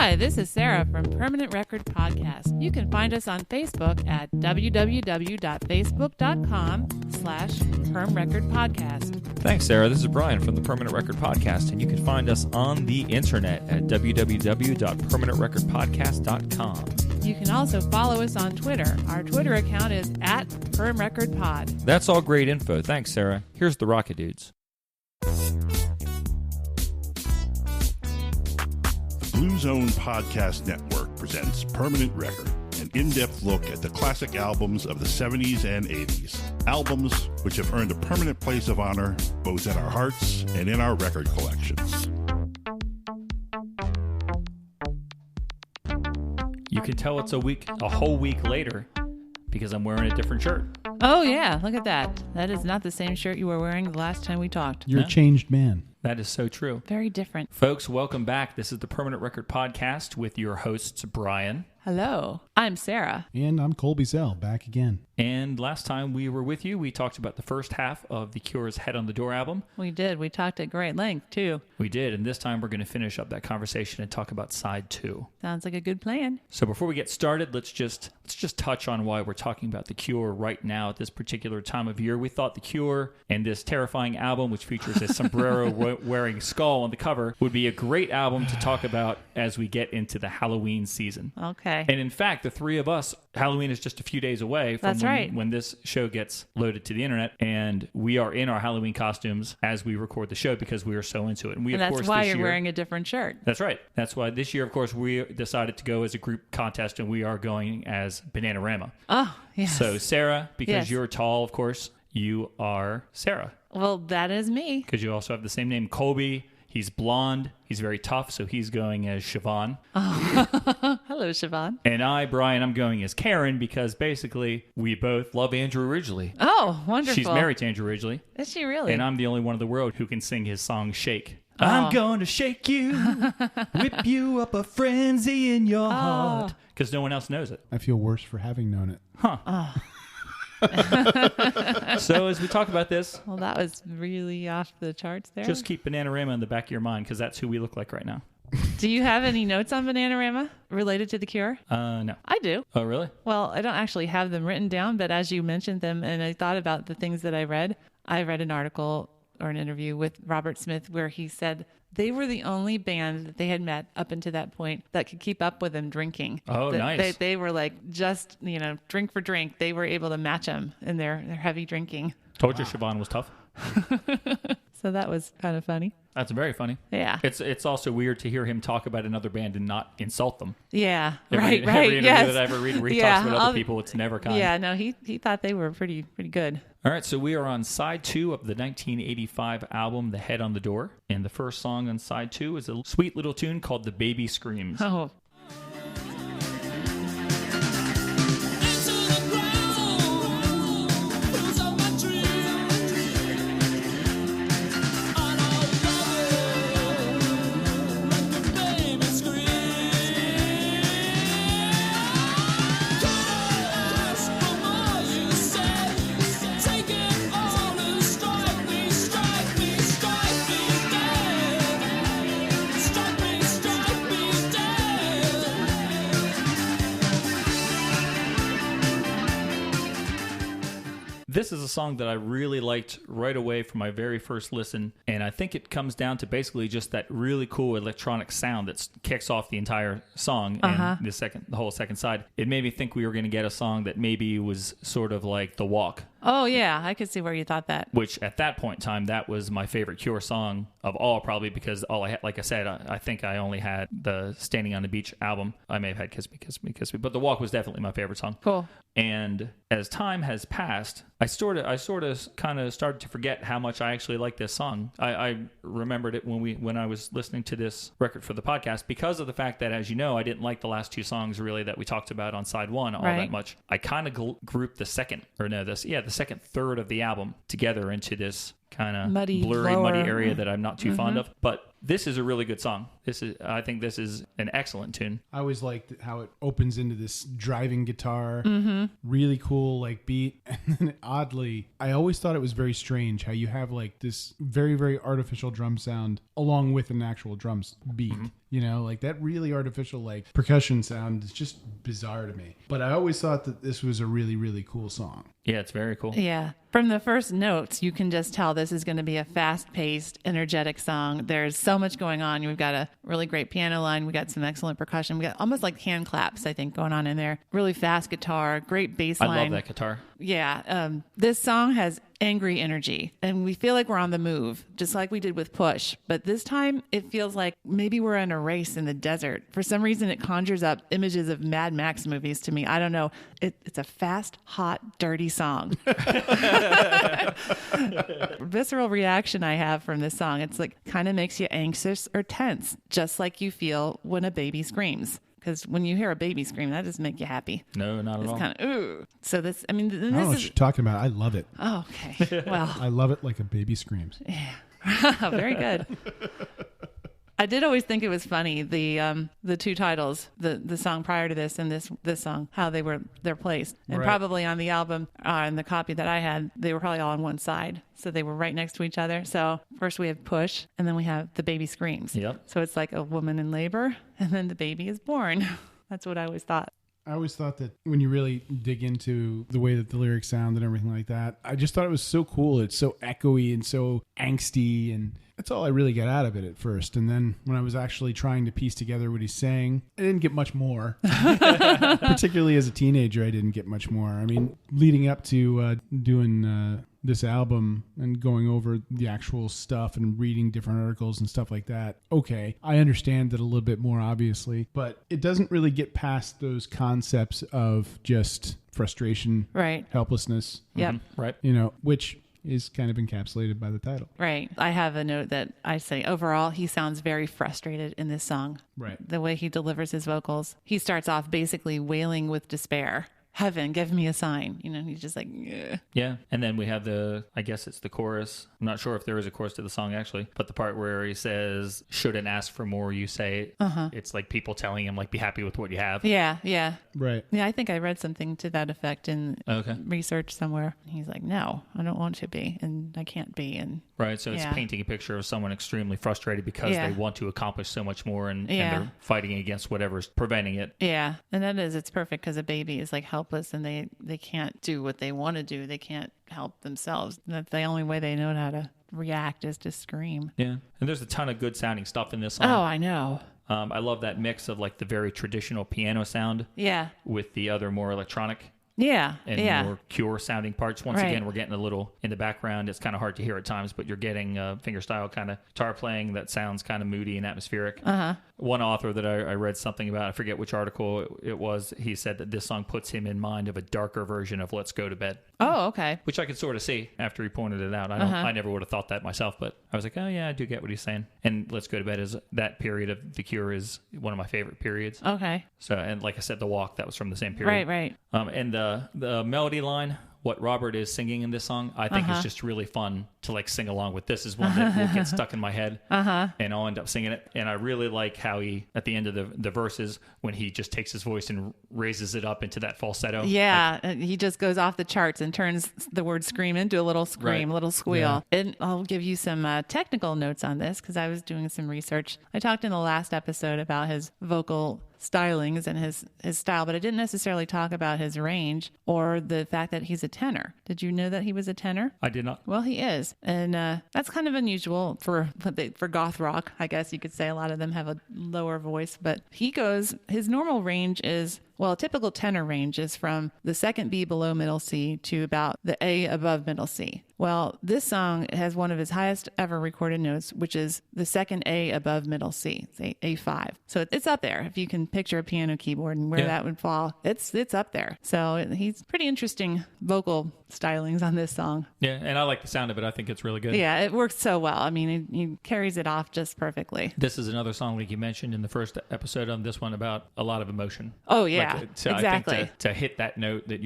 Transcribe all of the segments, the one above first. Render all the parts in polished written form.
Hi, this is Sarah from Permanent Record Podcast. You can find us on Facebook at www.facebook.com/permrecordpodcast. Thanks, Sarah. This is Brian from the Permanent Record Podcast, and you can find us on the internet at www.permanentrecordpodcast.com. You can also follow us on Twitter. Our Twitter account is at PermRecordPod. That's all great info. Thanks, Sarah. Here's the Rocket Dudes. BlueZone Podcast Network presents Permanent Record, an in-depth look at the classic albums of the 70s and 80s. Albums which have earned a permanent place of honor both in our hearts and in our record collections. You can tell it's a whole week later because I'm wearing a different shirt. Oh, yeah. Look at that. That is not the same shirt you were wearing the last time we talked. You're a changed man. That is so true. Very different. Folks, welcome back. This is the Permanent Record Podcast with your hosts, Brian. Hello. I'm Sarah. And I'm Colby Zell, back again. And last time we were with you, we talked about the first half of The Cure's Head on the Door album. We did. We talked at great length, too. We did, and this time we're going to finish up that conversation and talk about side 2. Sounds like a good plan. So before we get started, let's just touch on why we're talking about The Cure right now at this particular time of year. We thought The Cure and this terrifying album, which features a sombrero-wearing skull on the cover, would be a great album to talk about as we get into the Halloween season. Okay. And in fact, the three of us, Halloween is just a few days away from when this show gets loaded to the internet, and we are in our Halloween costumes as we record the show because we are so into it. And that's why you're wearing a different shirt. That's right. That's why this year, of course, we decided to go as a group contest, and we are going as Bananarama. Oh, yes. So, Sarah, because Yes. you're tall, of course, you are Sarah. Well, that is me. Because you also have the same name, Colby. He's blonde. He's very tough, so he's going as Siobhan. Oh. Hello, Siobhan. And I, Brian, I'm going as Karen because basically we both love Andrew Ridgeley. Oh, wonderful. She's married to Andrew Ridgeley. Is she really? And I'm the only one in the world who can sing his song Shake. Oh. I'm going to shake you, whip you up a frenzy in your heart. Because no one else knows it. I feel worse for having known it. Huh. Oh. So as we talk about this, Well, that was really off the charts there. just keep Bananarama in the back of your mind because that's who we look like right now. Do you have any notes on Bananarama related to The Cure? No. I do. Oh, really? Well, I don't actually have them written down, but as you mentioned them and I thought about the things that I read an article or an interview with Robert Smith where he said they were the only band that they had met up until that point that could keep up with them drinking. Oh, nice. They were like just, drink for drink. They were able to match them in their heavy drinking. Told you Siobhan was tough. So that was kind of funny. That's very funny. Yeah. It's also weird to hear him talk about another band and not insult them. Yeah. Every interview Yes. that I ever read where he Yeah, talks about other people, it's never kind. Yeah, no, he thought they were pretty good. All right, so we are on side 2 of the 1985 album, The Head on the Door. And the first song on side 2 is a sweet little tune called The Baby Screams. Oh, This is a song that I really liked right away from my very first listen, and I think it comes down to basically just that really cool electronic sound that kicks off the entire song and the whole second side. It made me think we were going to get a song that maybe was sort of like The Walk. Oh, yeah, I could see where you thought that. Which at that point in time, that was my favorite Cure song of all, probably because all I had, like I said, I think I only had the Standing on the Beach album. I may have had Kiss Me, Kiss Me, Kiss Me, but The Walk was definitely my favorite song. Cool. And as time has passed, I sort of kind of started to forget how much I actually like this song. I remembered it when I was listening to this record for the podcast because of the fact that, as you know, I didn't like the last two songs really that we talked about on side 1 all that much. I kind of grouped the second third of the album together into this kind of blurry, muddy area that I'm not too fond of. But This is a really good song. I think this is an excellent tune. I always liked how it opens into this driving guitar, really cool like beat. And then oddly, I always thought it was very strange how you have like this very, very artificial drum sound along with an actual drums beat. You know, like that really artificial like percussion sound is just bizarre to me. But I always thought that this was a really, really cool song. Yeah, it's very cool. Yeah. From the first notes, you can just tell this is going to be a fast-paced, energetic song. There's so much going on. We've got a really great piano line. We got some excellent percussion. We got almost like hand claps, I think, going on in there. Really fast guitar, great bass line. I love that guitar. Yeah. This song has angry energy, and we feel like we're on the move, just like we did with Push. But this time, it feels like maybe we're in a race in the desert. For some reason, it conjures up images of Mad Max movies to me. I don't know. It's a fast, hot, dirty song. Visceral reaction I have from this song. It's like kind of makes you anxious or tense, just like you feel when a baby screams. Because when you hear a baby scream, that doesn't make you happy. No, not at all. It's kind of, ooh. So this, I mean, I don't know what you're talking about. I love it. Oh, okay. Well. I love it like a baby screams. Yeah. Very good. I did always think it was funny, the two titles, the song prior to this and this song, how they're placed. And probably on the album, and the copy that I had, they were probably all on one side. So they were right next to each other. So first we have Push, and then we have the baby screams. Yep. So it's like a woman in labor, and then the baby is born. That's what I always thought. I always thought that when you really dig into the way that the lyrics sound and everything like that, I just thought it was so cool. It's so echoey and so angsty, and that's all I really got out of it at first. And then when I was actually trying to piece together what he's saying, I didn't get much more. Particularly as a teenager, I didn't get much more. I mean, leading up to doing this album and going over the actual stuff and reading different articles and stuff like that, okay, I understand that a little bit more, obviously, but it doesn't really get past those concepts of just frustration, right, helplessness, yep, right, you know, which is kind of encapsulated by the title. Right. I have a note that I say overall he sounds very frustrated in this song. Right. The way he delivers his vocals. He starts off basically wailing with despair. Heaven, give me a sign. You know, he's just like, ugh. Yeah. And then we have I guess it's the chorus. I'm not sure if there is a chorus to the song actually, but the part where he says, shouldn't ask for more, you say. It's like people telling him, like, be happy with what you have. Yeah, yeah. Right. Yeah, I think I read something to that effect in research somewhere. He's like, no, I don't want to be, and I can't be. And right. So it's painting a picture of someone extremely frustrated because they want to accomplish so much more and they're fighting against whatever's preventing it. Yeah. And it's perfect because a baby is like helpless and they can't do what they want to do. They can't help themselves. That's the only way they know how to react is to scream. Yeah. And there's a ton of good sounding stuff in this song. Oh, I know. I love that mix of like the very traditional piano sound with the other more electronic and more Cure sounding parts. Once again, we're getting a little in the background. It's kind of hard to hear at times, but you're getting fingerstyle kind of guitar playing that sounds kind of moody and atmospheric. One author that I read something about, I forget which article it was, he said that this song puts him in mind of a darker version of Let's Go to Bed. Oh, okay. Which I could sort of see after he pointed it out. I never would have thought that myself, but I was like, oh yeah, I do get what he's saying. And Let's Go to Bed is that period of The Cure is one of my favorite periods. Okay. So, and like I said, The Walk, that was from the same period. Right. And the melody line, what Robert is singing in this song, I think is just really fun to like sing along with. This is one that will get stuck in my head and I'll end up singing it. And I really like how he, at the end of the verses, when he just takes his voice and raises it up into that falsetto. Yeah, he just goes off the charts and turns the word scream into a little scream, a little squeal. Yeah. And I'll give you some technical notes on this because I was doing some research. I talked in the last episode about his vocal stylings and his style, but I didn't necessarily talk about his range or the fact that he's a tenor. Did you know that he was a tenor? I did not. Well, he is. And that's kind of unusual for goth rock. I guess you could say a lot of them have a lower voice, but his normal range is, well, a typical tenor range is from the second B below middle C to about the A above middle C. Well, this song has one of his highest ever recorded notes, which is the second A above middle C, say A5. So it's up there. If you can picture a piano keyboard and where that would fall, it's up there. So he's pretty interesting vocal stylings on this song. Yeah, and I like the sound of it. I think it's really good. Yeah, it works so well. I mean, he carries it off just perfectly. This is another song like you mentioned in the first episode on this one about a lot of emotion. Oh, yeah. Yeah, exactly. I think to hit that note that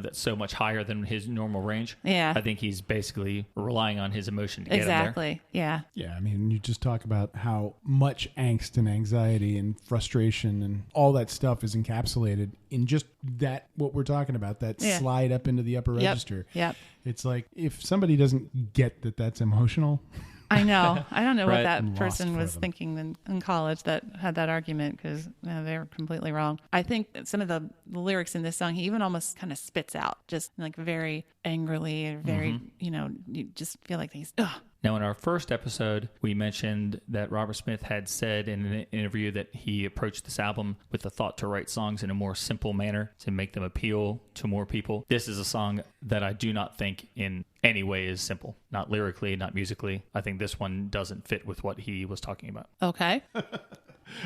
that's so much higher than his normal range. Yeah. I think he's basically relying on his emotion to get him there. Exactly. Yeah. Yeah, I mean, you just talk about how much angst and anxiety and frustration and all that stuff is encapsulated in just that, what we're talking about, that slide up into the upper register. Yep. It's like, if somebody doesn't get that that's emotional. I know. I don't know what Right. that person was thinking in college that had that argument, because they were completely wrong. I think that some of the lyrics in this song, he even almost kind of spits out, just like very angrily, very, you just feel like he's, ugh. Now, in our first episode, we mentioned that Robert Smith had said in an interview that he approached this album with the thought to write songs in a more simple manner to make them appeal to more people. This is a song that I do not think in any way is simple. Not lyrically, not musically. I think this one doesn't fit with what he was talking about. Okay.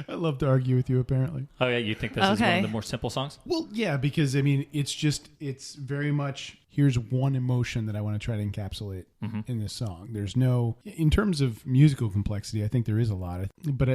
I love to argue with you, apparently. Oh, yeah? You think this is one of the more simple songs? Well, yeah, because, I mean, it's very much, here's one emotion that I want to try to encapsulate in this song. There's no, in terms of musical complexity, I think there is a lot. But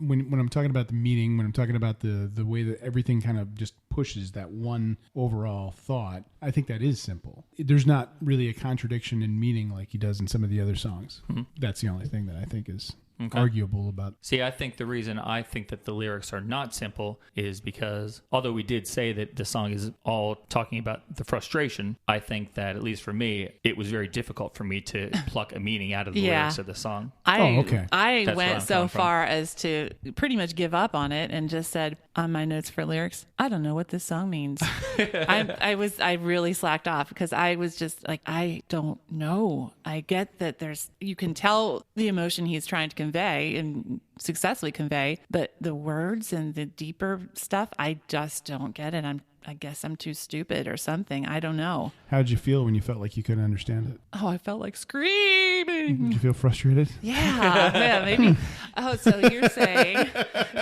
when I'm talking about the meaning, when I'm talking about the way that everything kind of just pushes that one overall thought, I think that is simple. There's not really a contradiction in meaning like he does in some of the other songs. That's the only thing that I think is arguable about. See, I think the reason I think that the lyrics are not simple is because, although we did say that the song is all talking about the frustration, I think that, at least for me, it was very difficult for me to pluck a meaning out of the lyrics of the song. I went so far as to pretty much give up on it and just said on my notes for lyrics, I don't know what this song means. I really slacked off, because I was just like, I don't know. I get that you can tell the emotion he's trying to convey and successfully convey, but the words and the deeper stuff, I just don't get it. I guess I'm too stupid or something. I don't know. How did you feel when you felt like you couldn't understand it? Oh, I felt like screaming. Did you feel frustrated? Yeah, maybe. Oh, so you're saying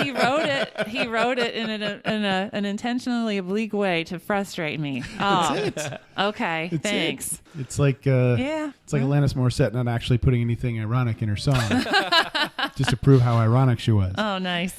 he wrote it in an intentionally oblique way to frustrate me. Oh, okay. Thanks. It's like it's like Alanis Morissette not actually putting anything ironic in her song, just to prove how ironic she was. Oh, nice.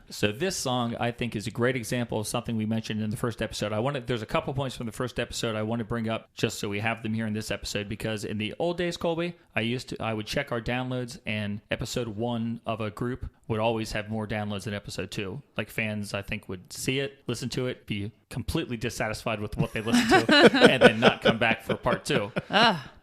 So this song, I think, is a great example of something we mentioned in the first episode. There's a couple points from the first episode I want to bring up just so we have them here in this episode, because in the old days, Colby, I would check our downloads, and episode 1 of a group would always have more downloads than episode 2. Like, fans, I think, would see it, listen to it, be completely dissatisfied with what they listened to, and then not come back for part 2.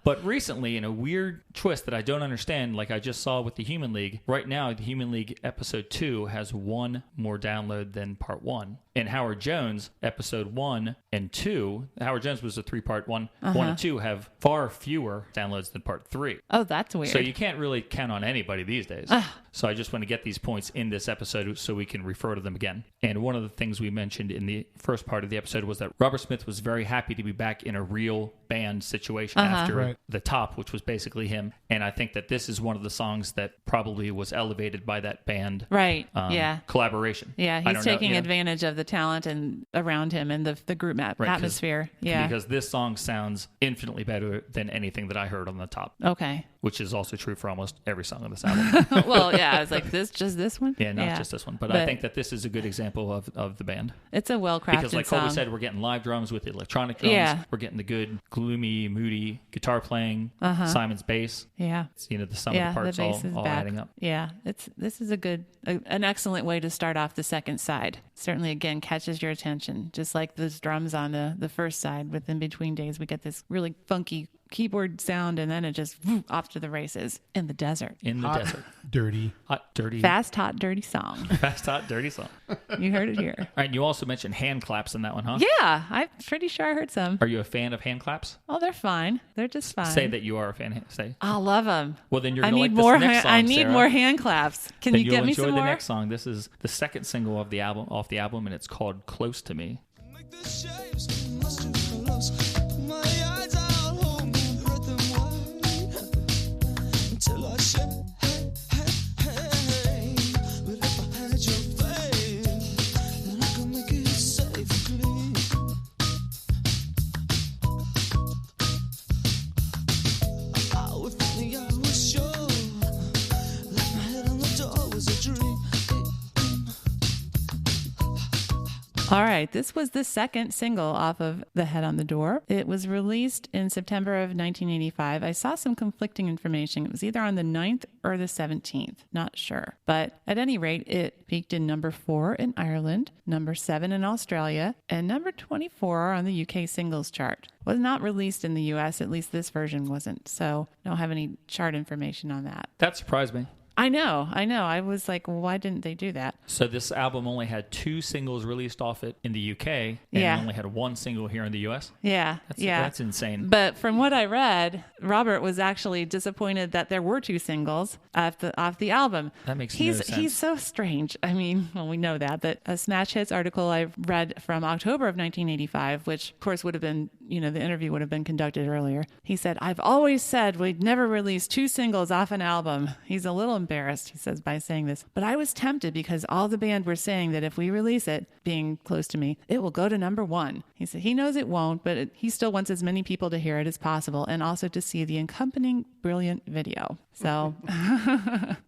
But recently, in a weird twist that I don't understand, like I just saw with the Human League, right now, the Human League episode 2 has 1 more download than part 1. And Howard Jones, episode 1 and 2, Howard Jones was a 3-part one. 1 and 2 have far fewer downloads than part 3. Oh, that's weird. So you can't really count on anybody these days. So I just want to get these points in this episode so we can refer to them again. And one of the things we mentioned in the first part of the episode was that Robert Smith was very happy to be back in a real band situation after The Top, which was basically him. And I think that this is one of the songs that probably was elevated by that band collaboration. Yeah, he's taking advantage of the talent and around him and the group atmosphere. Because this song sounds infinitely better than anything that I heard on The Top. Okay. Which is also true for almost every song on this album. Well, yeah, I was like, just this one? Yeah, not just this one. But I think that this is a good example of the band. It's a well-crafted because, like song. Colby said, we're getting live drums with electronic drums. Yeah. We're getting the good, gloomy, moody guitar playing, Simon's bass. Yeah. It's, the sum of the parts all adding up. Yeah, this is an excellent way to start off the second side. Certainly, again, catches your attention. Just like those drums on the first side, with In Between Days, we get this really funky keyboard sound, and then it just off to the races in the desert. Dirty. Hot, dirty. Fast, hot, dirty song. Fast, hot, dirty song. You heard it here. All right, and you also mentioned hand claps in that one, huh? Yeah, I'm pretty sure I heard some. Are you a fan of hand claps? Oh, they're fine. They're just fine. Say that you are a fan. Say. I love them. Well, then you're going to like this next song, I need Sarah. more hand claps. Can you get me some more? You'll enjoy the next song. This is the second single off the album, and it's called Close to Me. All right, this was the second single off of The Head on the Door. It was released in September of 1985. I saw some conflicting information. It was either on the 9th or the 17th, not sure. But at any rate, it peaked in number 4 in Ireland, number 7 in Australia, and number 24 on the UK singles chart. Was not released in the US, at least this version wasn't. So I don't have any chart information on that. That surprised me. I know. I was like, well, why didn't they do that? So this album only had 2 singles released off it in the UK, and Yeah. only had 1 single here in the US. Yeah. That's insane. But from what I read, Robert was actually disappointed that there were 2 singles off the album. That makes no sense. He's so strange. I mean, well, we know that. But a Smash Hits article I read from October of 1985, which of course would have been, the interview would have been conducted earlier. He said, "I've always said we'd never release 2 singles off an album." He's a little embarrassed, he says, by saying this. "But I was tempted because all the band were saying that if we release it, being close to me, it will go to number 1. He said he knows it won't, but he still wants as many people to hear it as possible and also to see the accompanying brilliant video. So,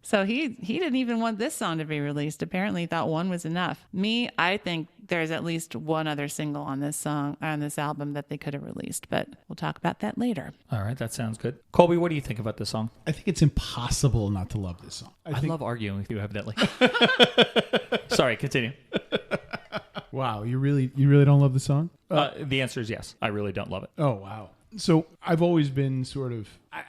so he didn't even want this song to be released. Apparently he thought 1 was enough. Me, I think there's at least 1 other single on this album that they could have released, but we'll talk about that later. All right, that sounds good. Colby, what do you think about this song? I think it's impossible not to love this song. I love arguing with you, evidently. Sorry, continue. Wow, you really don't love the song? The answer is yes. I really don't love it. Oh, wow. So I've always been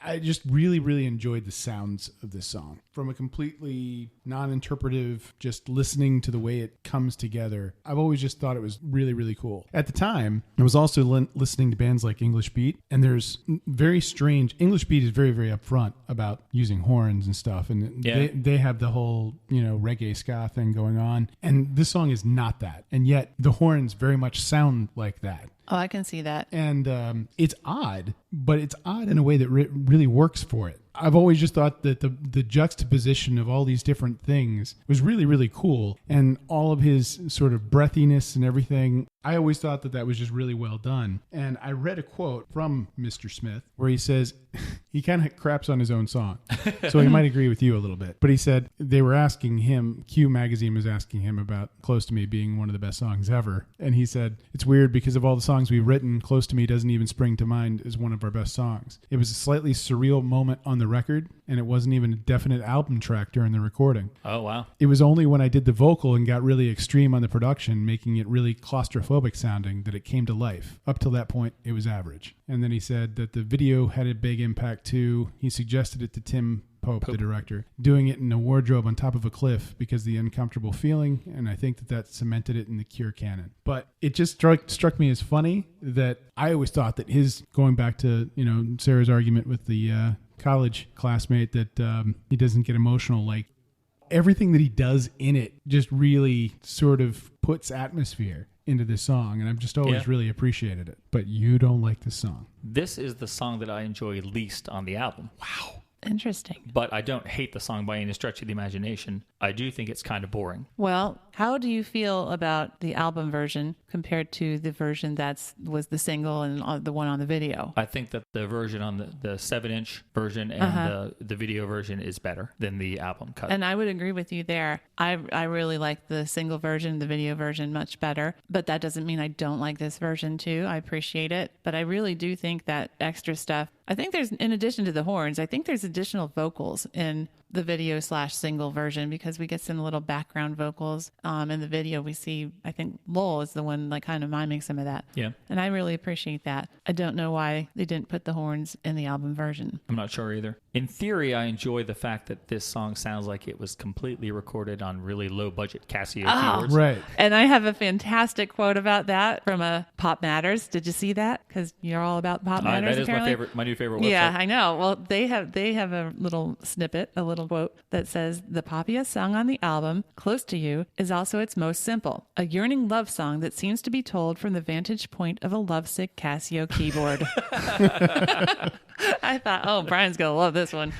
I just really, really enjoyed the sounds of this song. From a completely non-interpretive, just listening to the way it comes together, I've always just thought it was really, really cool. At the time, I was also listening to bands like English Beat, and there's very strange, English Beat is very, very upfront about using horns and stuff, and they have the whole, reggae ska thing going on, and this song is not that, and yet the horns very much sound like that. Oh, I can see that. And it's odd, but it's odd in a way that really works for it. I've always just thought that the juxtaposition of all these different things was really, really cool. And all of his sort of breathiness and everything, I always thought that was just really well done. And I read a quote from Mr. Smith where he says, he kind of craps on his own song. So he might agree with you a little bit. But he said they were asking him, Q Magazine was asking him about Close to Me being one of the best songs ever. And he said, "It's weird because of all the songs we've written, Close to Me doesn't even spring to mind as one of our best songs. It was a slightly surreal moment on the record, and it wasn't even a definite album track during the recording. Oh, wow. It was only when I did the vocal and got really extreme on the production, making it really claustrophobic sounding, that it came to life. Up till that point, it was average." And then he said that the video had a big impact too. He suggested it to Tim Pope, the director, doing it in a wardrobe on top of a cliff because the uncomfortable feeling, and I think that cemented it in the Cure canon. But it just struck me as funny that I always thought that his, going back to, Sarah's argument with the college classmate, that he doesn't get emotional, like everything that he does in it just really sort of puts atmosphere into this song, and I've just always really appreciated it. But you don't like this song. This is the song that I enjoy least on the album. Wow. Interesting. But I don't hate the song by any stretch of the imagination. I do think it's kind of boring. Well, how do you feel about the album version compared to the version that was the single and the one on the video? I think that the version on the 7-inch version and the video version is better than the album cut. And I would agree with you there. I really like the single version, the video version much better. But that doesn't mean I don't like this version too. I appreciate it. But I really do think that extra stuff, I think there's, in addition to the horns, I think there's additional vocals in the video/single version, because we get some little background vocals. In the video, we see, I think Lowell is the one like kind of miming some of that. Yeah. And I really appreciate that. I don't know why they didn't put the horns in the album version. I'm not sure either. In theory, I enjoy the fact that this song sounds like it was completely recorded on really low budget Casio keyboards. Right. And I have a fantastic quote about that from Pop Matters. Did you see that? Because you're all about Pop Matters. That is apparently. my new favorite website. Yeah, I know. Well, they have a little snippet, a little quote that says, "The poppiest song on the album, Close to You, is also its most simple. A yearning love song that seems to be told from the vantage point of a lovesick Casio keyboard." I thought, oh, Brian's going to love this one.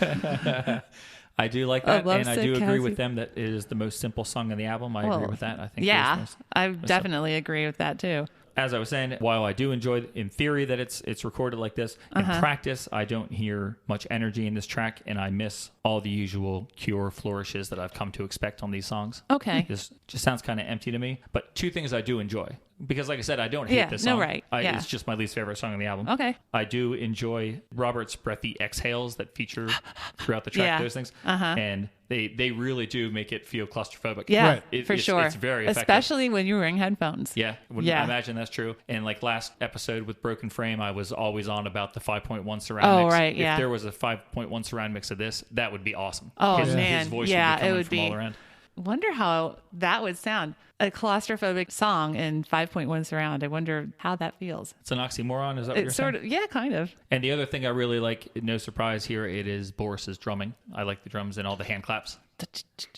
I do like that, and I do agree Casio. with them that it is the most simple song on the album. I agree with that. I think Yeah, I definitely agree with that too. as I was saying, while I do enjoy in theory that it's recorded like this, in practice, I don't hear much energy in this track, and I miss all the usual Cure flourishes that I've come to expect on these songs. Okay. This just sounds kind of empty to me. But two things I do enjoy. Because like I said, I don't hate this song. No, right. Yeah. It's just my least favorite song on the album. Okay. I do enjoy Robert's breathy exhales that feature throughout the track, those things. And they really do make it feel claustrophobic. Yeah, for sure. It's very effective. Especially when you're wearing headphones. Yeah. I imagine that's true. And like last episode with Broken Frame, I was always on about the 5.1 surround mix. Right, yeah. If there was a 5.1 surround mix of this, that would be awesome. Oh, man. His voice would be coming from all around. Wonder how that would sound. A claustrophobic song in 5.1 surround. I wonder how that feels. It's an oxymoron, is that what you're saying? Yeah, kind of. And the other thing I really like, no surprise here, it is Boris's drumming. I like the drums and all the hand claps.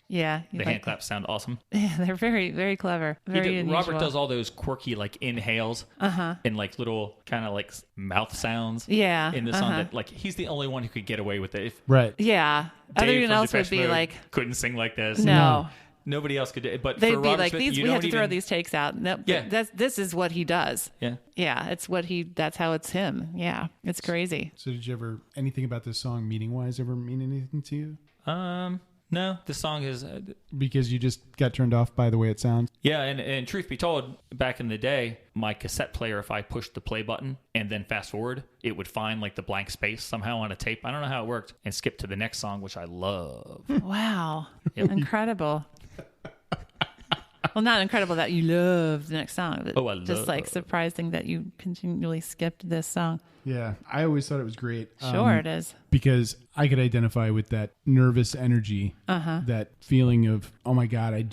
Yeah. The hand claps sound awesome. Yeah, they're very, very clever. Very unusual. Robert does all those quirky like inhales and like little kind of like mouth sounds in the song that like he's the only one who could get away with it. Yeah. Everyone else would be like... couldn't sing like this. No. Nobody else could do it. But they'd for be Robert like, Smith, we have to throw these takes out. No, this is what he does. Yeah. Yeah, that's how it's him. Yeah, it's crazy. So did you ever, anything about this song meaning-wise ever mean anything to you? No, the song is... because you just got turned off by the way it sounds? Yeah, and truth be told, back in the day, my cassette player, if I pushed the play button and then fast forward, it would find like the blank space somehow on a tape. I don't know how it worked, and skip to the next song, which I love. Wow. Incredible. Well, not incredible that you loved the next song, but just like surprising that you continually skipped this song. Yeah, I always thought it was great. Sure, it is. Because I could identify with that nervous energy, that feeling of, oh my God, I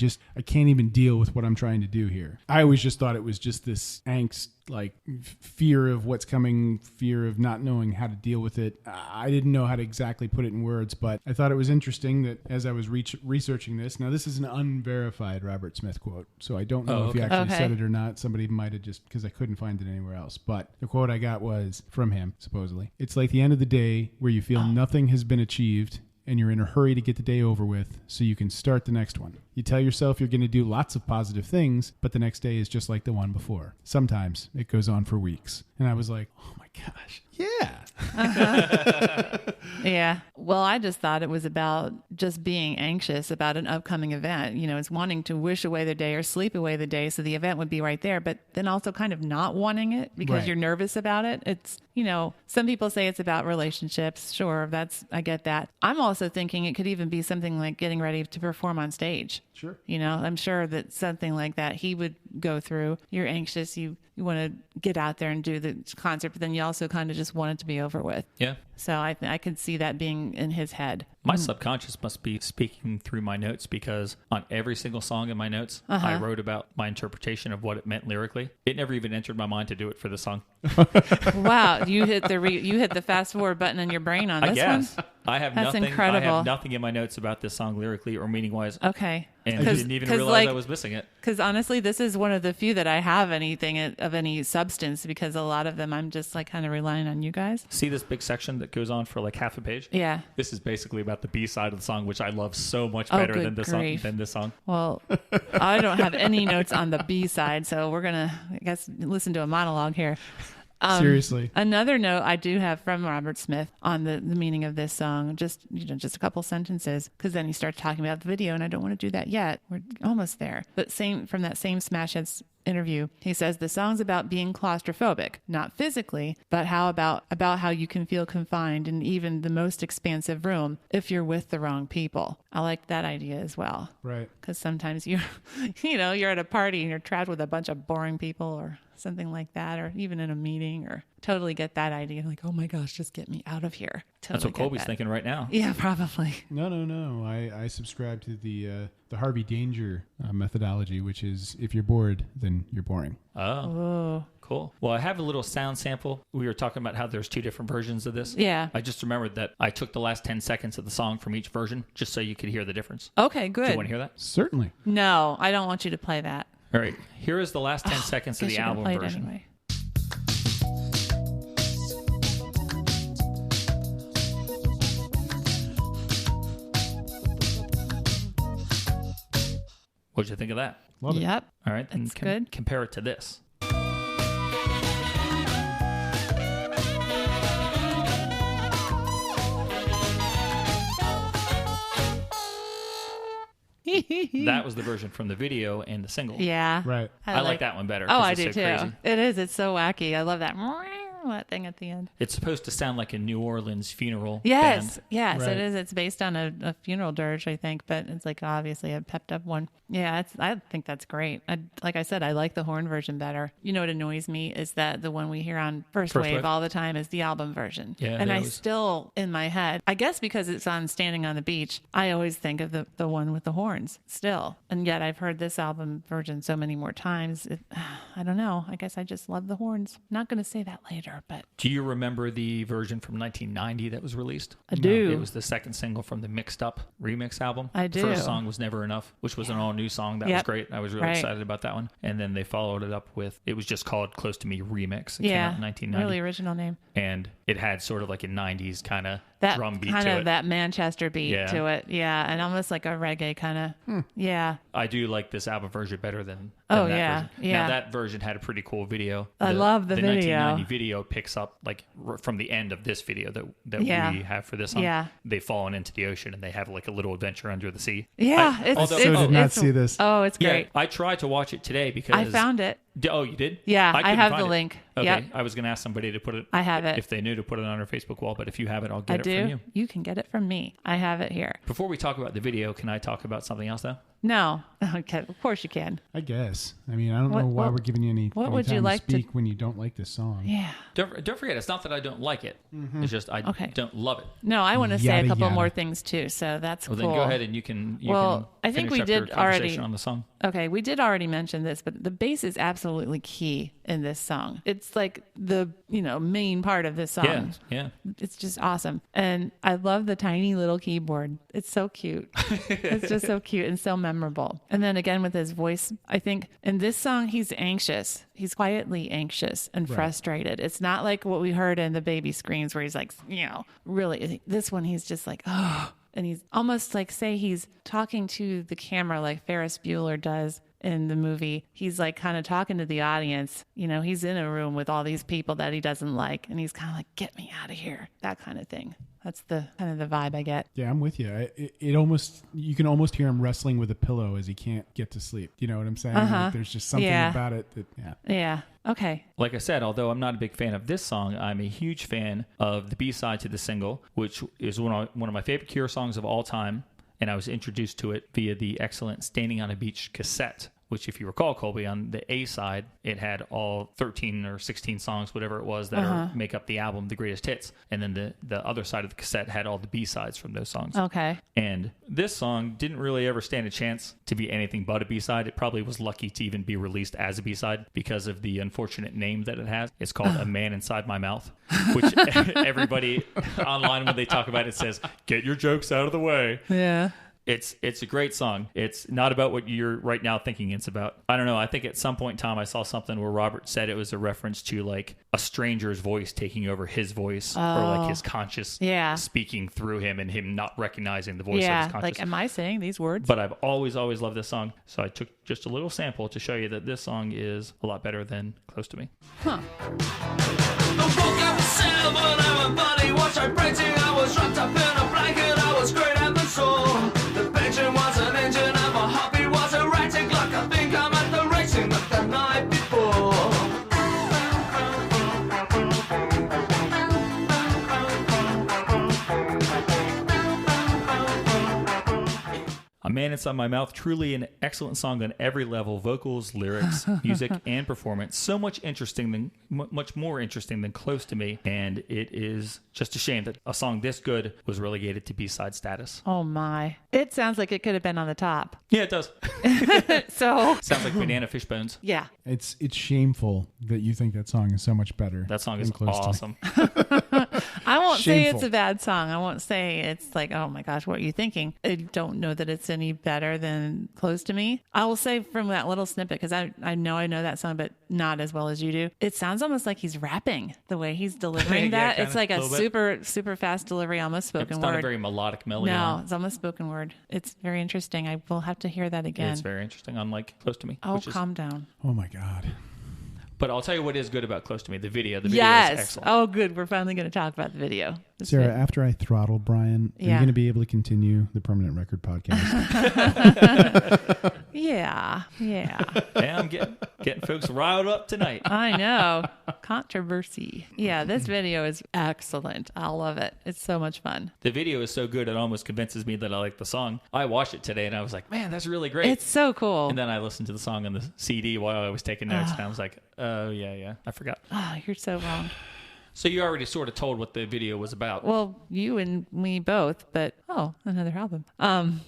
can't even deal with what I'm trying to do here. I always just thought it was just this angst, like fear of what's coming, fear of not knowing how to deal with it. I didn't know how to exactly put it in words, but I thought it was interesting that as I was researching this, now this is an unverified Robert Smith quote, so I don't know if he actually said it or not. Somebody might have just, because I couldn't find it anywhere else. But the quote I got was from him, supposedly. It's like the end of the day where you feel nothing has been achieved and you're in a hurry to get the day over with so you can start the next one. You tell yourself you're going to do lots of positive things, but the next day is just like the one before. Sometimes it goes on for weeks. And I was like, oh my gosh, yeah. Yeah. Well, I just thought it was about just being anxious about an upcoming event. You know, it's wanting to wish away the day or sleep away the day so the event would be right there, but then also kind of not wanting it because you're nervous about it. It's, you know, some people say it's about relationships. Sure, I get that. I'm also thinking it could even be something like getting ready to perform on stage. Sure. You know, I'm sure that something like that he would go through. You're anxious. You want to get out there and do the concert, but then you also kind of just want it to be over with. Yeah. So I could see that being in his head. My subconscious must be speaking through my notes because on every single song in my notes, I wrote about my interpretation of what it meant lyrically. It never even entered my mind to do it for the song. Wow. You hit the fast forward button in your brain on this one? I have That's nothing. incredible. I have nothing in my notes about this song lyrically or meaning wise. Okay. And I didn't even realize I was missing it. Because honestly, this is one of the few that I have anything of any substance because a lot of them I'm just like kind of relying on you guys. See this big section that goes on for like half a page? Yeah. This is basically about the B side of the song, which I love so much better than this song. Well, I don't have any notes on the B side, so we're going to, I guess, listen to a monologue here. Seriously. Another note I do have from Robert Smith on the meaning of this song, just a couple sentences, because then he starts talking about the video, and I don't want to do that yet. We're almost there. But from that same Smash Hits interview, he says the song's about being claustrophobic, not physically, but about how you can feel confined in even the most expansive room if you're with the wrong people. I like that idea as well. Right. Because sometimes you're at a party and you're trapped with a bunch of boring people or something like that, or even in a meeting, or totally get that idea. Like, oh my gosh, just get me out of here. Totally. That's what Colby's thinking right now. Yeah, probably. No. I subscribe to the Harvey Danger methodology, which is if you're bored, then you're boring. Oh, cool. Well, I have a little sound sample. We were talking about how there's two different versions of this. Yeah. I just remembered that I took the last 10 seconds of the song from each version just so you could hear the difference. Okay, good. Do you want to hear that? Certainly. No, I don't want you to play that. All right. Here is the last 10 seconds of the album version. Anyway. What'd you think of that? Love it. Yep. All right. That's good. Compare it to this. That was the version from the video and the single. Yeah. Right. I like that one better. Oh, 'cause I it's do so too. crazy. It is. It's so wacky. I love that thing at the end. It's supposed to sound like a New Orleans funeral Yes, band. yes, Right. it is. It's based on a funeral dirge, I think, but it's like obviously a pepped up one. Yeah, I think that's great. Like I said, I like the horn version better. You know what annoys me is that the one we hear on First Wave all the time is the album version. Yeah, and that I was- still, in my head, I guess because it's on Standing on the Beach, I always think of the one with the horns still. And yet I've heard this album version so many more times. I don't know. I guess I just love the horns. I'm not going to say that later, but Do you remember the version from 1990 that was released? I do. It was the second single from the Mixed Up remix album. I do. First song was Never Enough, which was an all-new song. That was Yep. great. I was really Right. excited about that one. And then they followed it up with, it was just called Close to Me Remix. It came yeah, out in 1990. really original name. And it had sort of like a 90s kind of That drum beat kind to of it. that Manchester beat Yeah. to it. Yeah, and almost like a reggae kind of. Yeah. I do like this album version better than Oh, that yeah, version. yeah. Now that version had a pretty cool video. I love the video. 1990 video picks up like from the end of this video that Yeah. we have for this song. Yeah. They've fallen into the ocean and they have like a little adventure under the sea. Yeah, it's, although- it's, So did not it's- see this. Oh, it's great. Yeah, I tried to watch it today because I found it. Oh, you did? Yeah, I couldn't have find the it. link. Okay, Yep. I was going to ask somebody to put it. I have it. If they knew to put it on our Facebook wall, but if you have it, I'll I get it do. from you. You can get it from me. I have it here. Before we talk about the video, can I talk about something else though? No, okay, of course you can. I guess. I mean, I don't What- know why what- we're giving you any would you time like to to- speak when you don't like this song. Yeah. Don't forget, it's not that I don't like it. It's just I Okay. don't love it. No, I want to say a Yada, couple yada. more things too. So that's Well, cool. then go ahead and you can. Well, I think finish we up your did already- conversation on the song. Okay, we did already mention this, but the bass is absolutely key in this song. It's like the, main part of this song. Yeah, yeah. It's just awesome. And I love the tiny little keyboard. It's so cute. It's just so cute and so memorable. And then again with his voice, I think in this song, he's anxious. He's quietly anxious and frustrated. It's not like what we heard in the baby screams where he's like, really. This one, he's just like, oh. And he's almost like, say he's talking to the camera like Ferris Bueller does in the movie. He's like kind of talking to the audience. He's in a room with all these people that he doesn't like. And he's kind of like, get me out of here. That kind of thing. That's the kind of the vibe I get. Yeah, I'm with you. You can almost hear him wrestling with a pillow as he can't get to sleep. You know what I'm saying? Like, there's just something Yeah. about it that, yeah. Yeah. Okay. Like I said, although I'm not a big fan of this song, I'm a huge fan of the B-side to the single, which is one of my favorite Cure songs of all time. And I was introduced to it via the excellent Standing on a Beach cassette, which, if you recall, Colby, on the A side, it had all 13 or 16 songs, whatever it was, that make up the album, The Greatest Hits. And then the other side of the cassette had all the B-sides from those songs. Okay. And this song didn't really ever stand a chance to be anything but a B-side. It probably was lucky to even be released as a B-side because of the unfortunate name that it has. It's called A Man Inside My Mouth, which everybody online, when they talk about it, says, get your jokes out of the way. Yeah. It's a great song. It's not about what you're right now thinking it's about. I don't know. I think at some point in time I saw something where Robert said it was a reference to like a stranger's voice taking over his voice or like his conscious speaking through him and him not recognizing the voice of his conscious. Like, am I saying these words? But I've always loved this song. So I took just a little sample to show you that this song is a lot better than Close to Me. Huh. I woke up at 7, everybody was vibrating. I was wrapped up in a blanket, I was great at the soul. The pension was an engine and my hobby was erratic. Like I think I'm at the racing of the night before. A Man Inside My Mouth, truly an excellent song on every level, vocals, lyrics, music, and performance. So much more interesting than Close to Me, and it is just a shame that a song this good was relegated to B-side status. Oh my. It sounds like it could have been on the top. Yeah, it does. So, Sounds like Banana Fish Bones. yeah. It's shameful that you think that song is so much better. That song than is Close to Me. awesome. I won't say Shameful. it's a bad song. I won't say it's like, oh my gosh, what are you thinking? I don't know that it's any better than Close to Me. I will say from that little snippet, because I know that song, but not as well as you do. It sounds almost like he's rapping the way he's delivering Yeah, that. kinda, It's like a little bit. super fast delivery, almost spoken It's word. not a very melodic melody. No, line. it's almost spoken word. It's very interesting. I will have to hear that again. It's very interesting, unlike Close to Me. Oh, which is, calm down. Oh my God. but I'll tell you what is good about Close to Me. The video. The video is Yes. excellent. Oh, good. We're finally going to talk about the video. Sarah, after I throttle Brian, are you Yeah. going to be able to continue the Permanent Record podcast? Yeah. Hey, I'm getting folks riled up tonight. I know. Controversy. Yeah, this video is excellent. I love it. It's so much fun. The video is so good it almost convinces me that I like the song. I watched it today and I was like, man, that's really great. It's so cool. And then I listened to the song on the CD while I was taking notes, and I was like, oh, yeah, I forgot. Oh, you're so wrong. So you already sort of told what the video was about. Well, you and me both, but another album.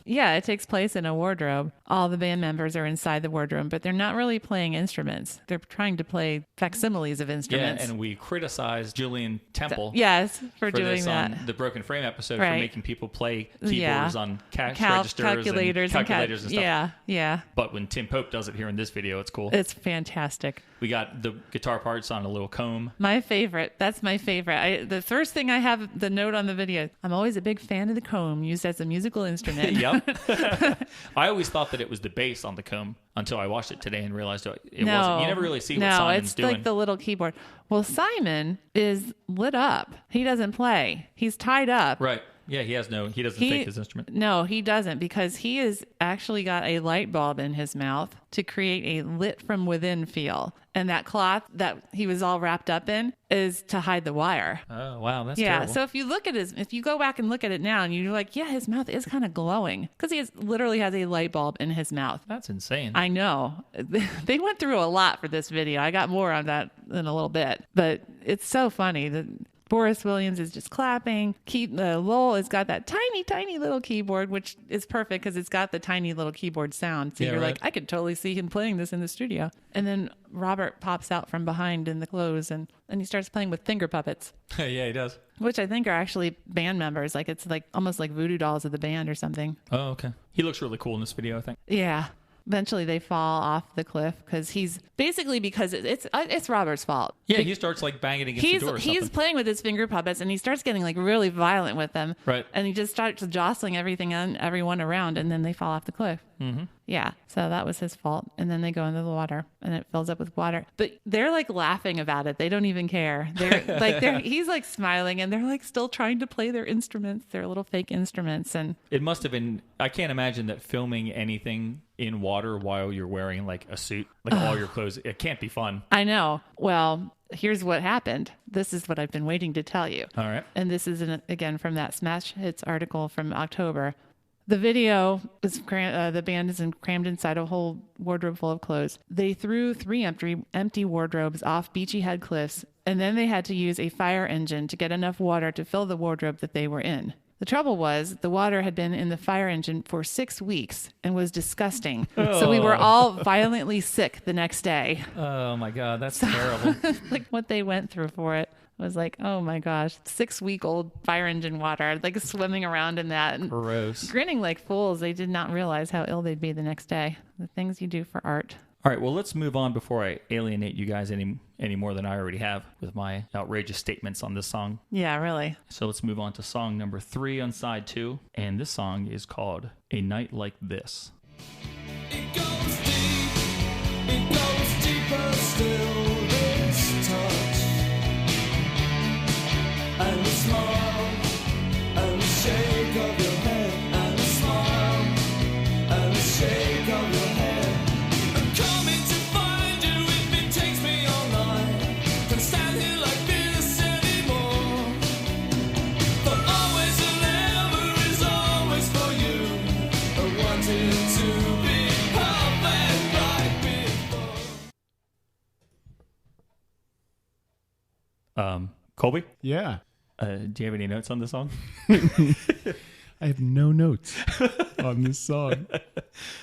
Yeah, it takes place in a wardrobe. All the band members are inside the wardrobe, but they're not really playing instruments. They're trying to play facsimiles of instruments. Yeah, and we criticized Julian Temple. Yes, for doing this that. on the Broken Frame episode for Right. making people play keyboards on cash registers calculators and calculators and stuff. Yeah. But when Tim Pope does it here in this video, it's cool. It's fantastic. We got the guitar parts on a little comb. My favorite. That's my favorite. The first thing I have the note on the video, I'm always a big fan of the comb used as a musical instrument. Yep. I always thought that it was the bass on the comb until I watched it today and realized it wasn't. You never really see what Simon's doing. No, it's like the little keyboard. Well, Simon is lit up. He doesn't play. He's tied up. Right. Yeah, he doesn't take his instrument. No, he doesn't, because he has actually got a light bulb in his mouth to create a lit from within feel. And that cloth that he was all wrapped up in is to hide the wire. Oh, wow, that's Yeah, terrible. so if you go back and look at it now and you're like, yeah, his mouth is kind of glowing because he literally has a light bulb in his mouth. That's insane. I know. They went through a lot for this video. I got more on that in a little bit, but it's so funny that Boris Williams is just clapping. Lowell has got that tiny, tiny little keyboard, which is perfect because it's got the tiny little keyboard sound. So Yeah, you're right. like, I could totally see him playing this in the studio. And then Robert pops out from behind in the clothes and he starts playing with finger puppets, Yeah, he does. which I think are actually band members. Like it's like almost like voodoo dolls of the band or something. Oh, okay. He looks really cool in this video, I think. Yeah. Eventually they fall off the cliff because it's Robert's fault. Yeah, he starts like banging against the door or He's something. playing with his finger puppets and he starts getting like really violent with them. Right. And he just starts jostling everyone around, and then they fall off the cliff. Mm-hmm. Yeah. So that was his fault. And then they go into the water and it fills up with water. But they're like laughing about it. They don't even care. He's like smiling and they're like still trying to play their instruments, their little fake instruments. And It must have been, I can't imagine that filming anything in water while you're wearing like a suit, like all your clothes, it can't be fun. I know. Well, here's what happened. This is what I've been waiting to tell you. All right. And this is, again, from that Smash Hits article from October. The video is the band is crammed inside a whole wardrobe full of clothes. They threw 3 empty wardrobes off Beachy Head cliffs, and then they had to use a fire engine to get enough water to fill the wardrobe that they were in. The trouble was the water had been in the fire engine for 6 weeks and was disgusting. So we were all violently sick the next day. Oh my God, that's terrible. Like what they went through for it was like, oh my gosh, 6-week-old fire engine water, like swimming around in that and Gross. grinning like fools. They did not realize how ill they'd be the next day. The things you do for art. All right, well, let's move on before I alienate you guys any more than I already have with my outrageous statements on this song. Yeah, really. So let's move on to song number 3 on side 2. And this song is called A Night Like This. It goes deep, it goes deeper still this touch. And a smile, and a shake of your head, and a smile, and a shake of your head. I'm coming to find you if it takes me all night. Can't stand here like this anymore. For always and ever is always for you. I wanted to be perfect like before. Colby, Yeah. do you have any notes on this song? I have no notes on this song.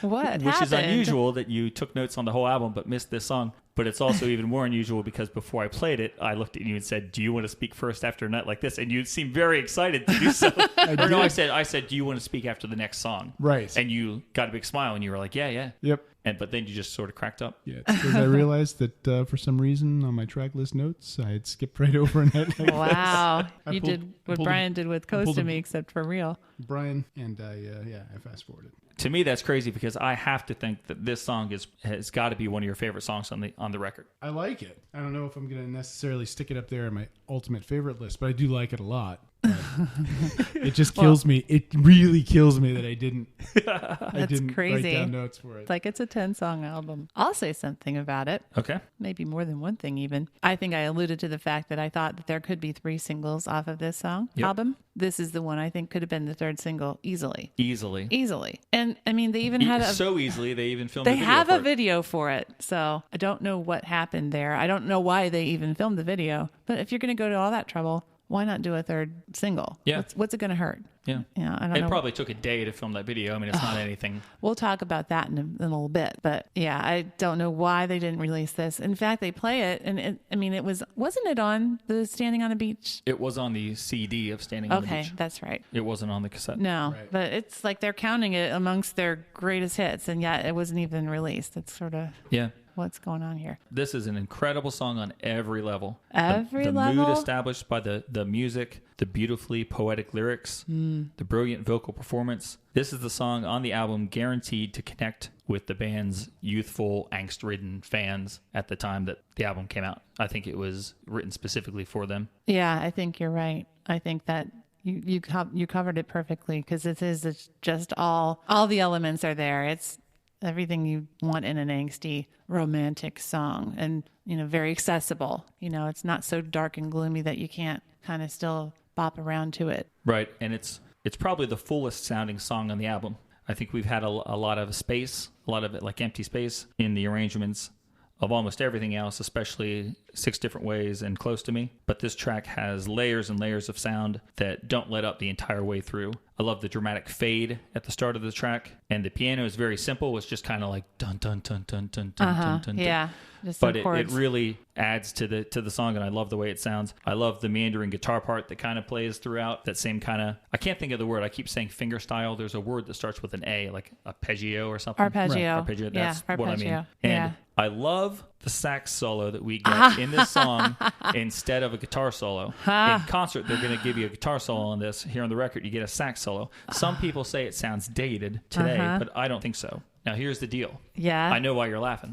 What Which happened? is unusual that you took notes on the whole album but missed this song. But it's also even more unusual because before I played it, I looked at you and said, "Do you want to speak first after a night like this?" And you seemed very excited to do so. I said, "Do you want to speak after the next song?" Right. And you got a big smile and you were like, "Yeah." Yep. But then you just sort of cracked up. Yeah, because I realized that for some reason on my track list notes, I had skipped right over a night like Wow. You pulled- did what pulled Brian did with Coast pulled to a- Me, except for real. Brian, and I fast forwarded. To me, that's crazy because I have to think that this song has got to be one of your favorite songs on the record. I like it. I don't know if I'm going to necessarily stick it up there on my ultimate favorite list, but I do like it a lot. It just kills me. It really kills me that I didn't crazy. write down notes for it. It's like it's a 10-song album. I'll say something about it. Okay. Maybe more than one thing even. I think I alluded to the fact that I thought that there could be 3 singles off of this album. This is the one I think could have been the 3rd single easily. And I mean, they even had so easily they even filmed they a video have for a it. video for it. So I don't know what happened there. I don't know why they even filmed the video. But if you're going to go to all that trouble, why not do a 3rd single? Yeah. What's it going to hurt? Yeah. I don't know. It probably took a day to film that video. I mean, it's not anything. We'll talk about that in a little bit. But yeah, I don't know why they didn't release this. In fact, they play it. And wasn't it on the Standing on a Beach? It was on the CD of Standing on the Beach. Okay, that's right. It wasn't on the cassette. No, Right. but it's like they're counting it amongst their greatest hits. And yet it wasn't even released. It's sort of Yeah. what's going on here. This is an incredible song on every level. Every the level? mood established by the music, the beautifully poetic lyrics, the brilliant vocal performance. This is the song on the album guaranteed to connect with the band's youthful, angst-ridden fans at the time that the album came out. I think it was written specifically for them. Yeah, I think you're right. I think that you covered it perfectly because it's just all the elements are there. It's everything you want in an angsty romantic song, and very accessible. It's not so dark and gloomy that you can't kind of still bop around to it. Right, and it's probably the fullest sounding song on the album. I think we've had a lot of space, a lot of it like empty space in the arrangements of almost everything else, especially 6 Different Ways and Close to Me. But this track has layers and layers of sound that don't let up the entire way through. I love the dramatic fade at the start of the track, and the piano is very simple. It's just kind of like dun dun dun dun dun dun dun dun. Yeah, just But some it chords. really adds to the song, and I love the way it sounds. I love the meandering guitar part that kind of plays throughout. That same kind of, I can't think of the word. I keep saying finger style. There's a word that starts with an A, like arpeggio or something. Arpeggio. Arpeggio. Yeah, That's what I mean. arpeggio. And Yeah. I love the sax solo that we get in this song instead of a guitar solo. In concert, they're going to give you a guitar solo on this. Here on the record, you get a sax solo. Some people say it sounds dated today, but I don't think so. Now, here's the deal. Yeah. I know why you're laughing.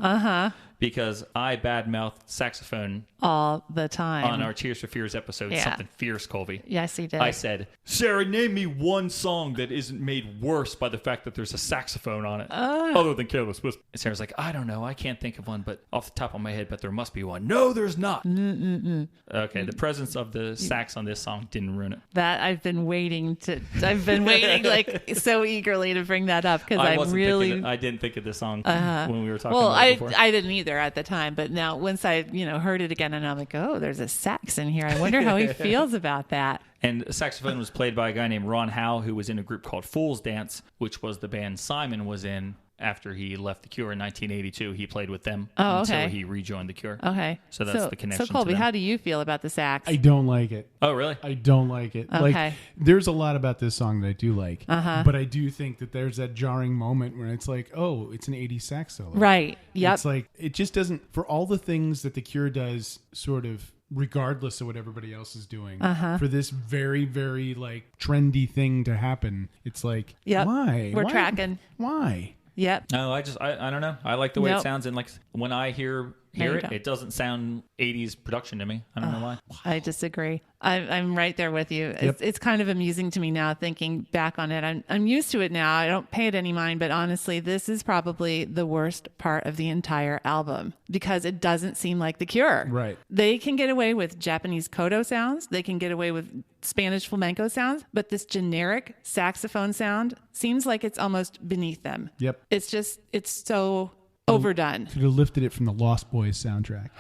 Because I badmouth saxophone all the time. on our Tears for Fears episode, Yeah. Something Fierce, Colby. Yes, he did. I said, Sarah, name me one song that isn't made worse by the fact that there's a saxophone on it, other than Careless Whisper. And Sarah's like, I don't know. I can't think of one, but off the top of my head, but there must be one. No, there's not. Okay, the presence of the sax on this song didn't ruin it. That I've been waiting like so eagerly to bring that up because I didn't think of this song when we were talking about it before. I didn't either at the time, but now once I heard it again and I'm like, oh, there's a sax in here. I wonder how he feels about that. And saxophone was played by a guy named Ron Howe, who was in a group called Fool's Dance, which was the band Simon was in after he left The Cure in 1982. He played with them until he rejoined The Cure. Okay. So that's the connection. So Colby, to them. how do you feel about the sax? I don't like it. Oh, really? I don't like it. Okay. Like, there's a lot about this song that I do like, but I do think that there's that jarring moment where it's like, oh, it's an 80s sax solo. Right. Yep. It's like, it just doesn't, for all the things that The Cure does sort of regardless of what everybody else is doing, for this very, very like trendy thing to happen, it's like, why? We're Why? tracking. Why? Yep. No, I don't know. I like the way it Nope. sounds, and like when I hear No, you it, don't. it doesn't sound 80s production to me. I don't know why. I disagree. I'm right there with you. Yep. It's kind of amusing to me now thinking back on it. I'm used to it now. I don't pay it any mind, but honestly, this is probably the worst part of the entire album because it doesn't seem like The Cure. Right. They can get away with Japanese koto sounds. They can get away with Spanish flamenco sounds, but this generic saxophone sound seems like it's almost beneath them. Yep. It's so overdone. Could have lifted it from the Lost Boys soundtrack.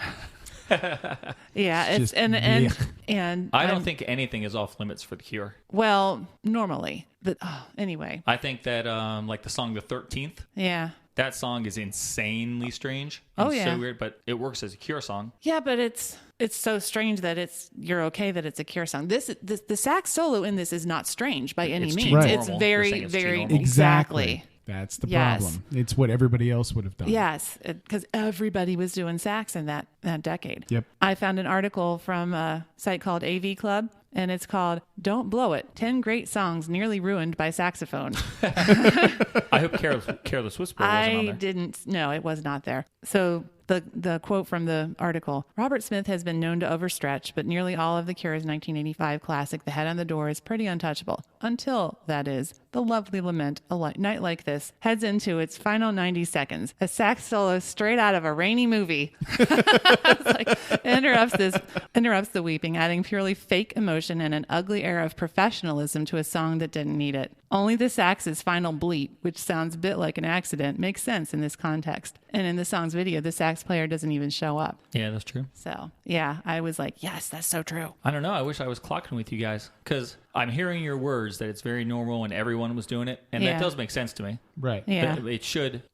Yeah, it's just and I don't I'm- think anything is off limits for The Cure. Well, normally, but anyway, I think that like the song The 13th, yeah, that song is insanely strange. Oh, and yeah. so weird, but it works as a Cure song. yeah, but it's so strange that you're okay that it's a Cure song. The sax solo in this is not strange by any It's means. too Right. It's normal. You're very, saying it's too very normal. exactly. That's the Yes. problem. It's what everybody else would have done. Yes, because everybody was doing sax in that decade. Yep. I found an article from a site called AV Club, and it's called "Don't Blow It: 10 Great Songs Nearly Ruined by Saxophone." I hope Careless Whisper wasn't on I there. didn't. No, it was not there. So the quote from the article. Robert Smith has been known to overstretch, but nearly all of The Cure's 1985 classic, The Head on the Door, is pretty untouchable. Until, that is, the lovely lament, A Night Like This, heads into its final 90 seconds. A sax solo straight out of a rainy movie. It's like, interrupts the weeping, adding purely fake emotion and an ugly air of professionalism to a song that didn't need it. Only the sax's final bleat, which sounds a bit like an accident, makes sense in this context. And in the song's video, the sax player doesn't even show up. Yeah, that's true. So, yeah, I was like, yes, that's so true. I don't know. I wish I was clocking with you guys because I'm hearing your words that it's very normal and everyone was doing it. And that does make sense to me. Right. Yeah.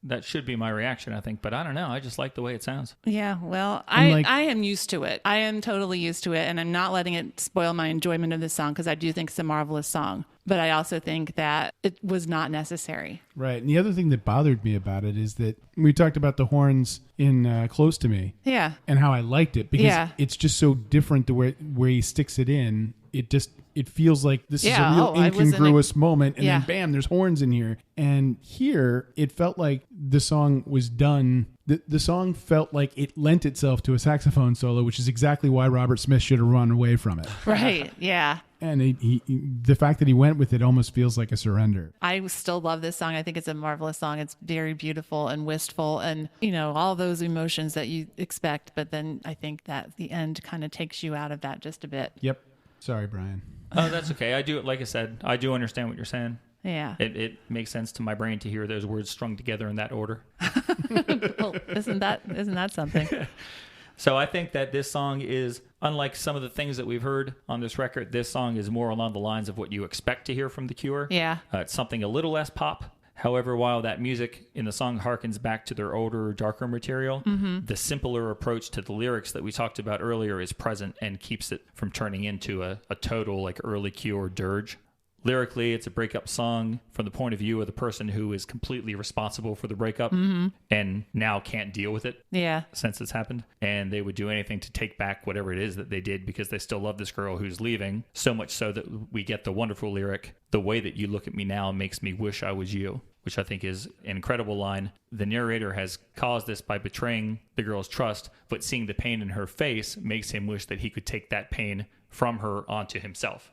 That should be my reaction, I think. But I don't know. I just like the way it sounds. Yeah, well, I am used to it. I am totally used to it. And I'm not letting it spoil my enjoyment of this song because I do think it's a marvelous song. But I also think that it was not necessary. Right. And the other thing that bothered me about it is that we talked about the horns in Close to Me. Yeah. And how I liked it because it's just so different the way he sticks it in. It feels like this is a real incongruous moment. And then bam, there's horns in here. And here it felt like the song was done. The song felt like it lent itself to a saxophone solo, which is exactly why Robert Smith should have run away from it. Right. Yeah. And the fact that he went with it almost feels like a surrender. I still love this song. I think it's a marvelous song. It's very beautiful and wistful and, all those emotions that you expect. But then I think that the end kind of takes you out of that just a bit. Yep. Sorry, Brian. Oh, that's okay. I do, like I said, I do understand what you're saying. Yeah. It makes sense to my brain to hear those words strung together in that order. Well, isn't that something? So I think that this song is, unlike some of the things that we've heard on this record, this song is more along the lines of what you expect to hear from The Cure. Yeah. It's something a little less pop. However, while that music in the song harkens back to their older, darker material, the simpler approach to the lyrics that we talked about earlier is present and keeps it from turning into a total like early Cure dirge. Lyrically, it's a breakup song from the point of view of the person who is completely responsible for the breakup and now can't deal with it since it's happened. And they would do anything to take back whatever it is that they did because they still love this girl who's leaving. So much so that we get the wonderful lyric, "The way that you look at me now makes me wish I was you," which I think is an incredible line. The narrator has caused this by betraying the girl's trust, but seeing the pain in her face makes him wish that he could take that pain from her onto himself.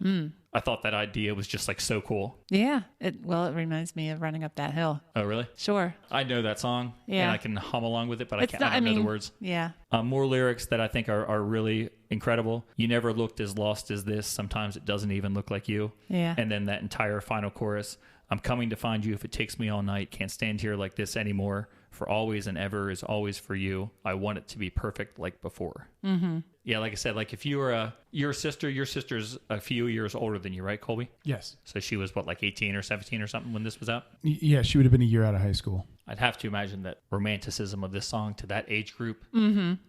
I thought that idea was just like so cool. Yeah. It reminds me of Running Up That Hill. Oh, really? Sure. I know that song and I can hum along with it, but I don't know the words. Yeah. More lyrics that I think are really incredible. You never looked as lost as this. Sometimes it doesn't even look like you. Yeah. And then that entire final chorus, "I'm coming to find you if it takes me all night. Can't stand here like this anymore. For always and ever is always for you. I want it to be perfect like before." Mm-hmm. Yeah, like I said, like if you were your sister's a few years older than you, right, Colby? Yes. So she was like 18 or 17 or something when this was out? Yeah, she would have been a year out of high school. I'd have to imagine that romanticism of this song to that age group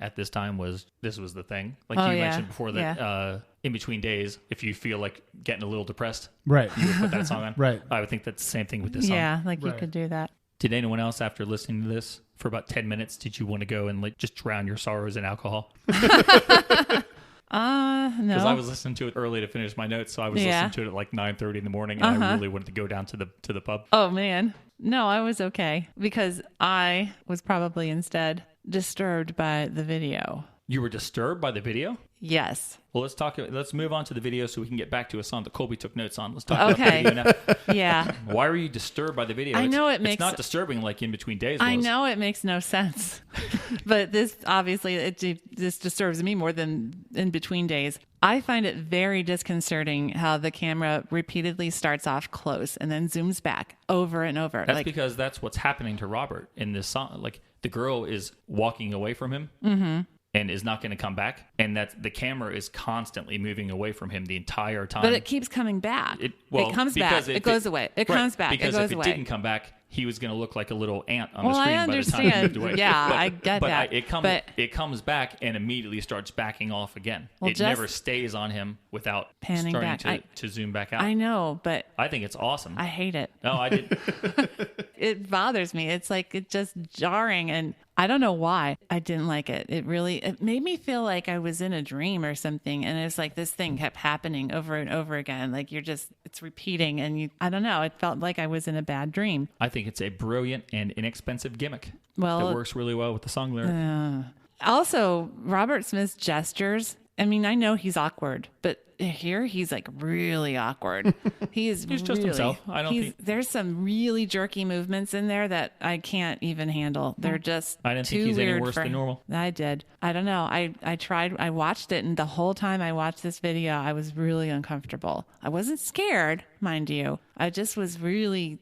at this time was the thing. Like you mentioned before that in between days, if you feel like getting a little depressed, right, you would put that song on. Right. I would think that's the same thing with this song. Yeah, like you could do that. Did anyone else, after listening to this for about 10 minutes, did you want to go and like just drown your sorrows in alcohol? No. Because I was listening to it early to finish my notes, so I was listening to it at like 9:30 in the morning, and I really wanted to go down to the pub. Oh man, no, I was okay because I was probably instead disturbed by the video. You were disturbed by the video? Yes. Well, let's move on to the video so we can get back to a song that Colby took notes on. Let's talk about the video now. Yeah. Why were you disturbed by the video? I know it's not disturbing like In Between Days was. I know it makes no sense. But this, obviously, this disturbs me more than In Between Days. I find it very disconcerting how the camera repeatedly starts off close and then zooms back over and over. That's because that's what's happening to Robert in this song. Like, the girl is walking away from him. And is not going to come back, and that the camera is constantly moving away from him the entire time. But it keeps coming back. It comes back. It goes away. It comes back. Because it goes if away. it didn't come back, he was going to look like a little ant on the screen by the time he moved away. Yeah, I get that. It comes back and immediately starts backing off again. Well, it never stays on him without panning starting back. to zoom back out. I know, but I think it's awesome. I hate it. No, I did. it bothers me. It's like it's just jarring, and I don't know why I didn't like it. It made me feel like I was in a dream or something, and it's like this thing kept happening over and over again. Like it's repeating, and I don't know. It felt like I was in a bad dream. I think it's a brilliant and inexpensive gimmick Well, that works really well with the song lyric. Also, Robert Smith's gestures. I mean, I know he's awkward, but here he's like really awkward. He's just really, himself. I don't think there's some really jerky movements in there that I can't even handle. They're just I didn't too think he's weird any worse than normal. I did. I don't know. I tried. I watched it, and the whole time I watched this video, I was really uncomfortable. I wasn't scared, mind you. I just was really.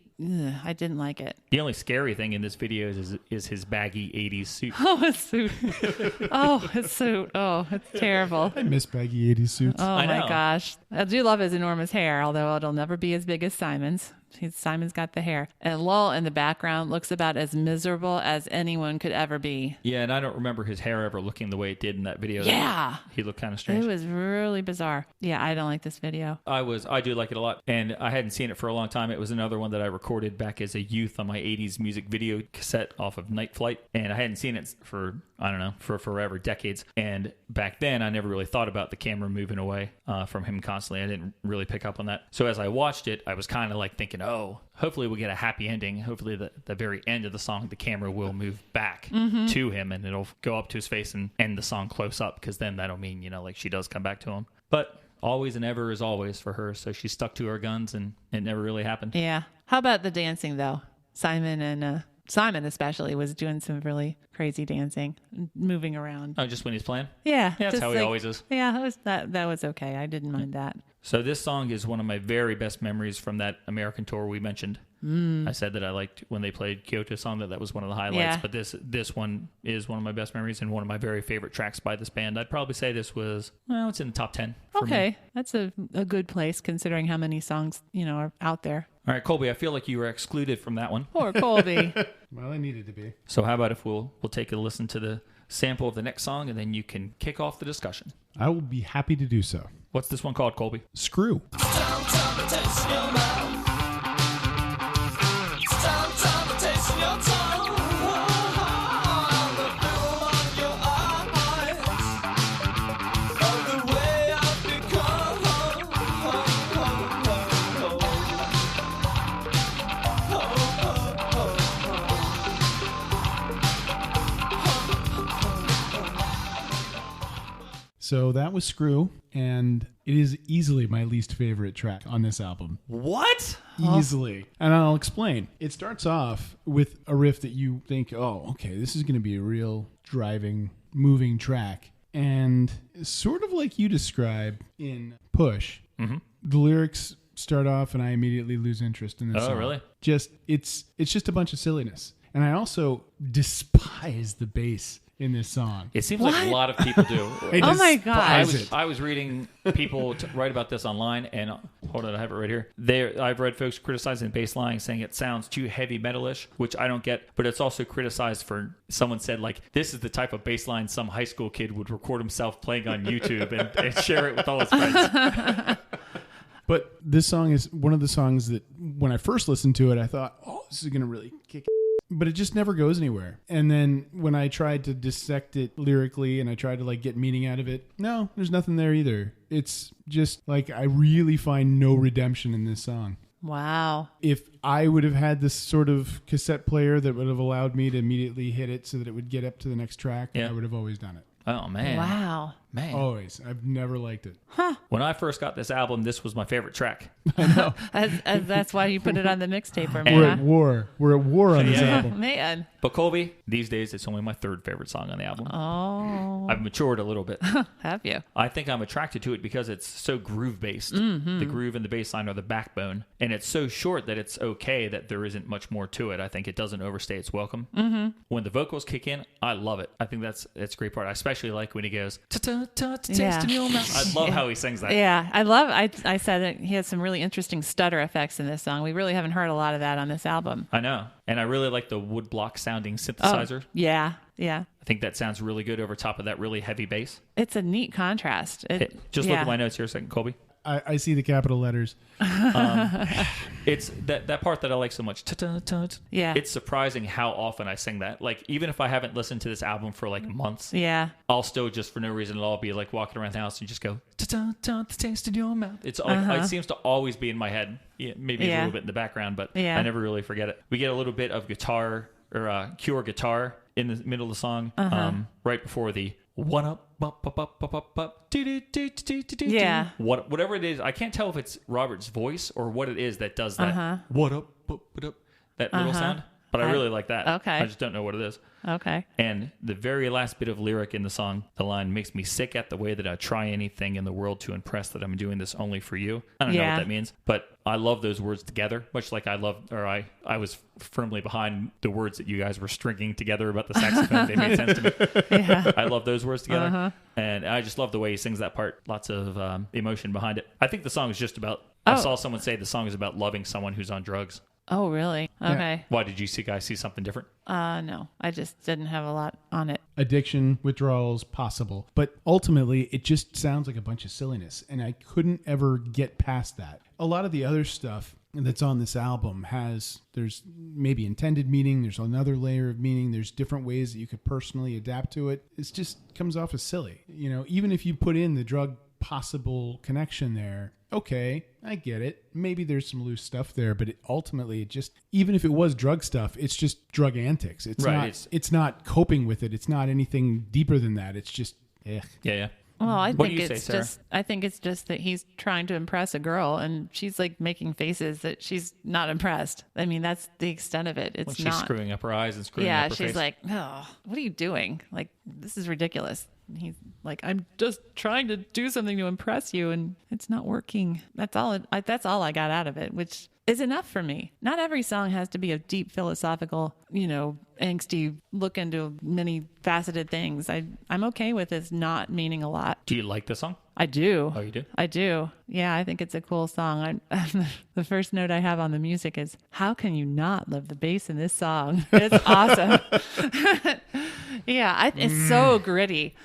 I didn't like it. The only scary thing in this video is his baggy 80s suit. Oh, his suit. His suit. Oh, it's terrible. I miss baggy 80s suits. Oh I my know. gosh. I do love his enormous hair, although it'll never be as big as Simon's. Simon's got the hair. And Lowell in the background looks about as miserable as anyone could ever be. Yeah, and I don't remember his hair ever looking the way it did in that video. Yeah. He looked kind of It strange. was really bizarre. Yeah, I don't like this video. I do like it a lot, and I hadn't seen it for a long time. It was another one that I recorded back as a youth on my 80s music video cassette off of Night Flight, and I hadn't seen it for, I don't know, for forever, decades. And back then, I never really thought about the camera moving away from him constantly. I didn't really pick up on that. So as I watched it, I was kind of like thinking, oh, hopefully we'll get a happy ending. Hopefully the very end of the song, the camera will move back to him, and it'll go up to his face and end the song close up, because then that'll mean, like she does come back to him. But always and ever is always for her, so she stuck to her guns, and it never really happened. Yeah. How about the dancing, though? Simon especially was doing some really crazy dancing, moving around. Oh, just when he's playing? Yeah. That's just how he always is. Yeah, that was okay. I didn't mind that. So this song is one of my very best memories from that American tour we mentioned. I said that I liked when they played Kyoto song, that was one of the highlights. Yeah. But this one is one of my best memories and one of my very favorite tracks by this band. I'd probably say this was, it's in the top 10 for me. Okay. That's a good place considering how many songs, are out there. All right, Colby, I feel like you were excluded from that one. Poor Colby. Well, I needed to be. So how about if we'll take a listen to the sample of the next song, and then you can kick off the discussion. I will be happy to do so. What's this one called, Colby? Screw. So that was Screw, and it is easily my least favorite track on this album. What? Easily. And I'll explain. It starts off with a riff that you think, oh, okay, this is going to be a real driving, moving track. And sort of like you describe in Push, the lyrics start off and I immediately lose interest in this song. Oh, really? It's just a bunch of silliness. And I also despise the bass in this song. It seems like a lot of people do. Oh my God. I was reading people write about this online, and hold on, I have it right here. I've read folks criticizing bass line, saying it sounds too heavy metalish, which I don't get. But it's also criticized for, someone said, like, this is the type of bass line some high school kid would record himself playing on YouTube and share it with all his friends. But this song is one of the songs that when I first listened to it, I thought, oh, this is going to really kick. But it just never goes anywhere. And then when I tried to dissect it lyrically and I tried to get meaning out of it, no, there's nothing there either. It's just I really find no redemption in this song. Wow. If I would have had this sort of cassette player that would have allowed me to immediately hit it so that it would get up to the next track, I would have always done it. Oh, man. Wow. Man. Always. I've never liked it. When I first got this album, this was my favorite track. I know. As that's why you put it on the mixtape. We're at war. We're at war on this album. Man. But Colby, these days it's only my third favorite song on the album. Oh. I've matured a little bit. Have you? I think I'm attracted to it because it's so groove-based. Mm-hmm. The groove and the bass line are the backbone. And it's so short that it's okay that there isn't much more to it. I think it doesn't overstay its welcome. Mm-hmm. When the vocals kick in, I love it. I think that's a great part. I especially like when he goes, ta-ta-ta, taste in your mouth. I love how he sings that. Yeah. I said that he has some really interesting stutter effects in this song. We really haven't heard a lot of that on this album. I know. And I really like the woodblock sounding synthesizer. Oh, yeah. Yeah. I think that sounds really good over top of that really heavy bass. It's a neat contrast. Just look at my notes here a second, Colby. I see the capital letters. It's that part that I like so much. Yeah. It's surprising how often I sing that. Like, even if I haven't listened to this album for like months, Yeah. I'll still just for no reason at all be like walking around the house and just go the taste in your mouth. It's like, it seems to always be in my head. Yeah, maybe a little bit in the background, but Yeah. I never really forget it. We get a little bit of guitar or Cure guitar in the middle of the song, right before the one up, Yeah. Whatever it is. I can't tell if it's Robert's voice or what it is that does that. What up, that little sound. But I really like that. Okay. I just don't know what it is. Okay. And the very last bit of lyric in the song, the line makes me sick at the way that I try anything in the world to impress that I'm doing this only for you. I don't know what that means, but I love those words together, much like I was firmly behind the words that you guys were stringing together about the saxophone. They made sense to me. Yeah. I love those words together. And I just love the way he sings that part. Lots of emotion behind it. I think the song is just about, I saw someone say the song is about loving someone who's on drugs. Oh, really? Okay. Why did you guys see something different? No, I just didn't have a lot on it. Addiction, withdrawals, possible. But ultimately, it just sounds like a bunch of silliness. And I couldn't ever get past that. A lot of the other stuff that's on this album there's maybe intended meaning. There's another layer of meaning. There's different ways that you could personally adapt to it. It just comes off as silly. You know, even if you put in the drug possible connection there, okay, I get it. Maybe there's some loose stuff there, but ultimately it just, even if it was drug stuff, it's just drug antics. It's not coping with it. It's not anything deeper than that. It's just, Yeah. Well, I What do think you say, it's Sarah? I think it's just that he's trying to impress a girl, and she's like making faces that she's not impressed. I mean, that's the extent of it. It's When she's not. screwing up her eyes and screwing Yeah, up her she's face. like, oh, what are you doing? Like, this is ridiculous. And he's like, I'm just trying to do something to impress you, and it's not working. That's all. That's all I got out of it, which is enough for me. Not every song has to be a deep philosophical, angsty look into many faceted things. I'm okay with this not meaning a lot. Do you like the song? I do. Oh, you do? I do. Yeah, I think it's a cool song. The first note I have on the music is, how can you not love the bass in this song? It's awesome. Yeah, it's so gritty.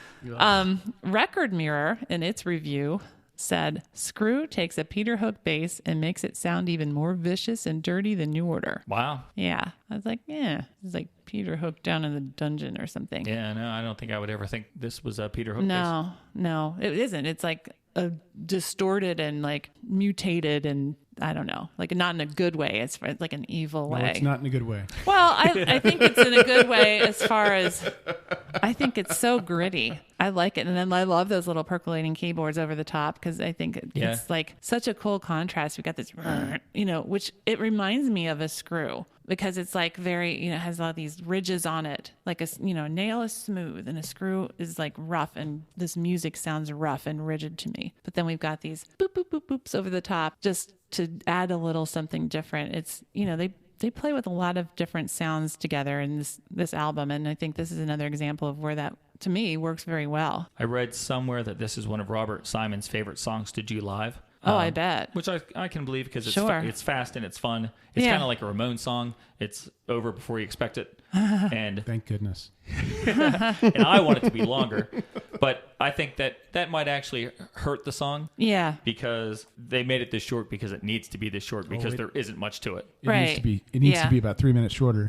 Record Mirror, in its review, said, Screw takes a Peter Hook bass and makes it sound even more vicious and dirty than New Order. Wow. Yeah. I was like, it's like Peter Hook down in the dungeon or something. Yeah, no, I don't think I would ever think this was a Peter Hook bass. No, it isn't. It's like a distorted and like mutated and I don't know, like not in a good way. It's like an evil way. no, it's not in a good way. Well, I think it's in a good way as far as I think it's so gritty. I like it. And then I love those little percolating keyboards over the top because I think it's like such a cool contrast. We got this, which it reminds me of a screw because it's like very, has all these ridges on it. Like a nail is smooth and a screw is like rough, and this music sounds rough and rigid to me. But then we've got these boop, boop, boop, boops over the top just to add a little something different. It's, they play with a lot of different sounds together in this album. And I think this is another example of where that, to me, works very well. I read somewhere that this is one of Robert Simon's favorite songs to do live. Oh, I bet. Which I can believe because it's Sure. it's fast and it's fun. It's kind of like a Ramones song. It's over before you expect it. And Thank goodness. and I want it to be longer. But I think that might actually hurt the song. Yeah. Because they made it this short because it needs to be this short because there isn't much to it. It Right. needs to be. It needs to be about 3 minutes shorter.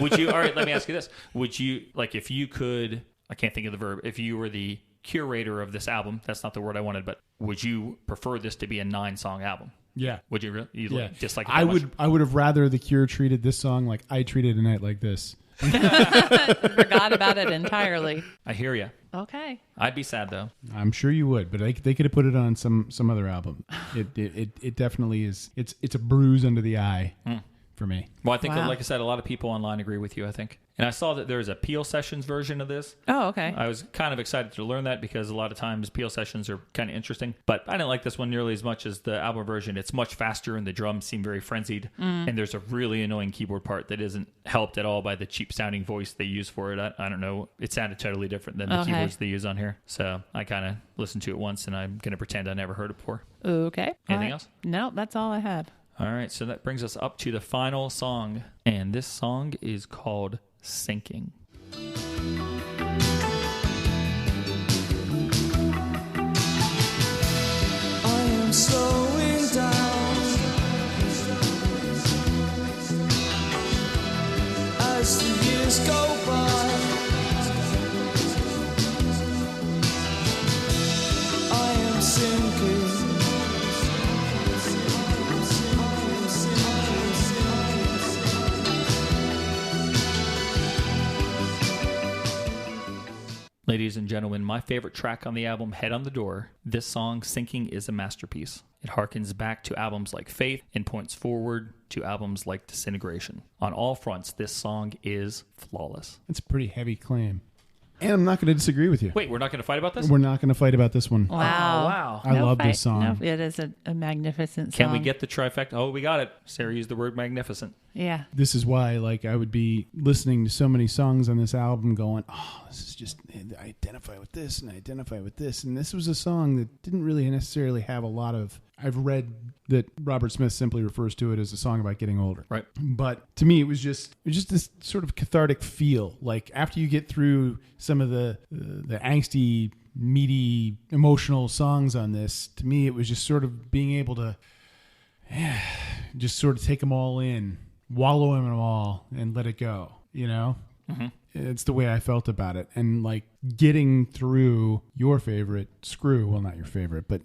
Would you, all right, let me ask you this. Would you, like, if you could, I can't think of the verb, if you were the curator of this album, that's not the word I wanted, but would you prefer this to be a 9-song album? Yeah. Would you really? Yeah. Dislike it I that would. much? I would have rather the Cure treated this song like I treated A Night Like This. Forgot about it entirely. I hear you. Okay. I'd be sad, though. I'm sure you would, but they could have put it on some other album. It definitely is. It's a bruise under the eye for me. Well, I think, Wow. like I said, a lot of people online agree with you, I think. And I saw that there's a Peel Sessions version of this. Oh, okay. I was kind of excited to learn that because a lot of times Peel Sessions are kind of interesting. But I didn't like this one nearly as much as the album version. It's much faster and the drums seem very frenzied. And there's a really annoying keyboard part that isn't helped at all by the cheap sounding voice they use for it. I don't know. It sounded totally different than the Okay. keyboards they use on here. So I kind of listened to it once and I'm going to pretend I never heard it before. Okay. Anything else? No, that's all I have. All right. So that brings us up to the final song. And this song is called Sinking. Ladies and gentlemen, my favorite track on the album, Head on the Door. This song, Sinking, is a masterpiece. It harkens back to albums like Faith and points forward to albums like Disintegration. On all fronts, this song is flawless. It's a pretty heavy claim. And I'm not going to disagree with you. Wait, we're not going to fight about this? We're not going to fight about this one. Wow. Oh, wow. I love this song. No, it is a magnificent song. Can we get the trifecta? Oh, we got it. Sarah used the word magnificent. Yeah. This is why, like, I would be listening to so many songs on this album going, oh, this is just, I identify with this and I identify with this. And this was a song that didn't really necessarily have a lot of, I've read that Robert Smith simply refers to it as a song about getting older. Right. But to me, it was just this sort of cathartic feel. Like, after you get through some of the angsty, meaty, emotional songs on this, to me, it was just sort of being able to just sort of take them all in, wallow in them all, and let it go, you know? Mm-hmm. It's the way I felt about it. And like getting through your favorite, Screw, well, not your favorite, but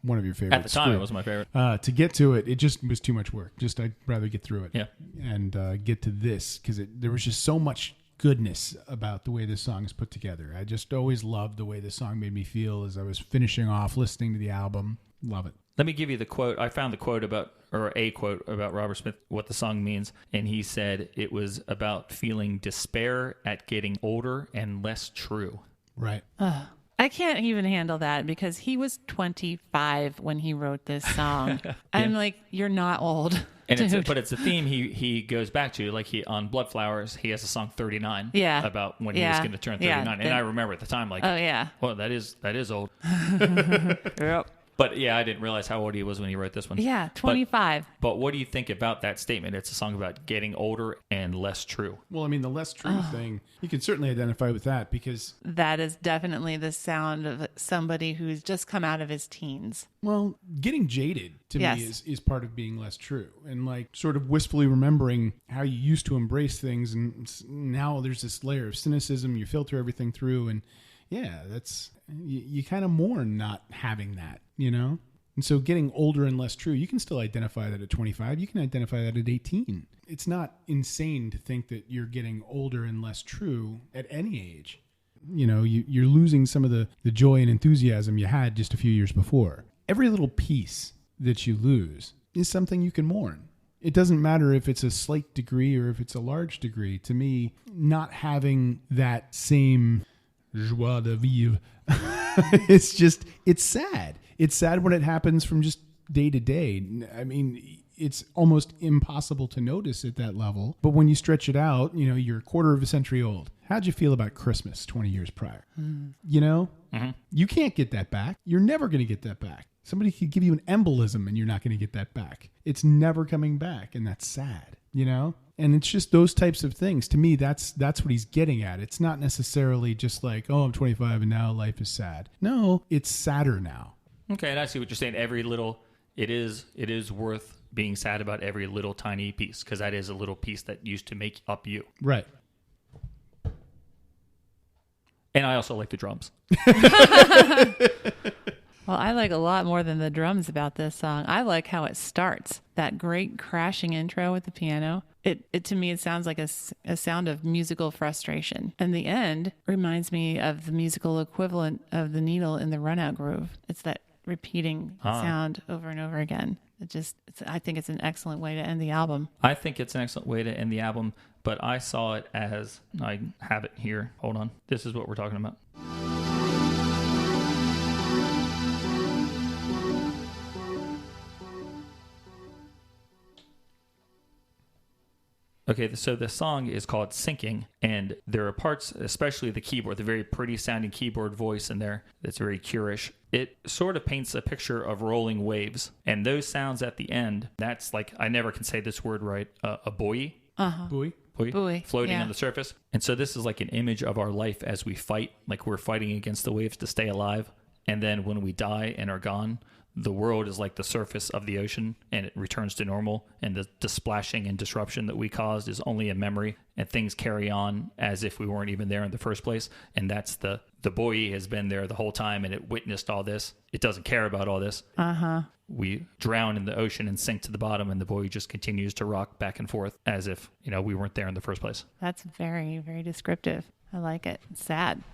one of your favorites. At the time, Screw. it was my favorite. To get to it, it just was too much work. I'd rather get through it. Yeah. And get to this, because there was just so much goodness about the way this song is put together. I just always loved the way this song made me feel as I was finishing off listening to the album. Love it. Let me give you the quote. I found the quote about Robert Smith, what the song means. And he said it was about feeling despair at getting older and less true. Right. I can't even handle that because he was 25 when he wrote this song. I'm like, you're not old. And but it's a theme he goes back to. Like on Blood Flowers, he has a song 39 about when he was going to turn 39. And I remember at the time, like, oh, yeah. Well, that is old. Yep. But yeah, I didn't realize how old he was when he wrote this one. Yeah, 25. But what do you think about that statement? It's a song about getting older and less true. Well, I mean, the less true thing, you can certainly identify with that because... That is definitely the sound of somebody who's just come out of his teens. Well, getting jaded to me is part of being less true. And like sort of wistfully remembering how you used to embrace things. And now there's this layer of cynicism. You filter everything through. And yeah, that's... You kind of mourn not having that, you know? And so getting older and less true, you can still identify that at 25. You can identify that at 18. It's not insane to think that you're getting older and less true at any age. You know, you're losing some of the joy and enthusiasm you had just a few years before. Every little piece that you lose is something you can mourn. It doesn't matter if it's a slight degree or if it's a large degree. To me, not having that same joie de vivre, it's sad. It's sad when it happens from just day to day. I mean, it's almost impossible to notice at that level. But when you stretch it out, you know, you're a quarter of a century old. How'd you feel about Christmas 20 years prior? You know, you can't get that back. You're never going to get that back. Somebody could give you an embolism and you're not going to get that back. It's never coming back. And that's sad, you know? And it's just those types of things. To me, that's what he's getting at. It's not necessarily just like, oh, I'm 25 and now life is sad. No, it's sadder now. Okay, and I see what you're saying. It is worth being sad about every little tiny piece, because that is a little piece that used to make up you. Right. And I also like the drums. Well, I like a lot more than the drums about this song. I like how it starts. That great crashing intro with the piano. It to me, it sounds like a sound of musical frustration. And the end reminds me of the musical equivalent of the needle in the runout groove. It's that repeating sound over and over again. I think it's an excellent way to end the album. I think it's an excellent way to end the album, but I saw it as, I have it here. Hold on. This is what we're talking about. Okay, so the song is called Sinking, and there are parts, especially the keyboard, the very pretty sounding keyboard voice in there that's very curish. It sort of paints a picture of rolling waves, and those sounds at the end, that's like, I never can say this word right, a buoy. Buoy? Buoy, floating yeah. on the surface. And so this is like an image of our life as we fight, like we're fighting against the waves to stay alive. And then when we die and are gone, the world is like the surface of the ocean and it returns to normal. And the splashing and disruption that we caused is only a memory, and things carry on as if we weren't even there in the first place. And that's the buoy has been there the whole time, and it witnessed all this. It doesn't care about all this. We drown in the ocean and sink to the bottom, and the buoy just continues to rock back and forth as if, we weren't there in the first place. That's very, very descriptive. I like it. It's sad.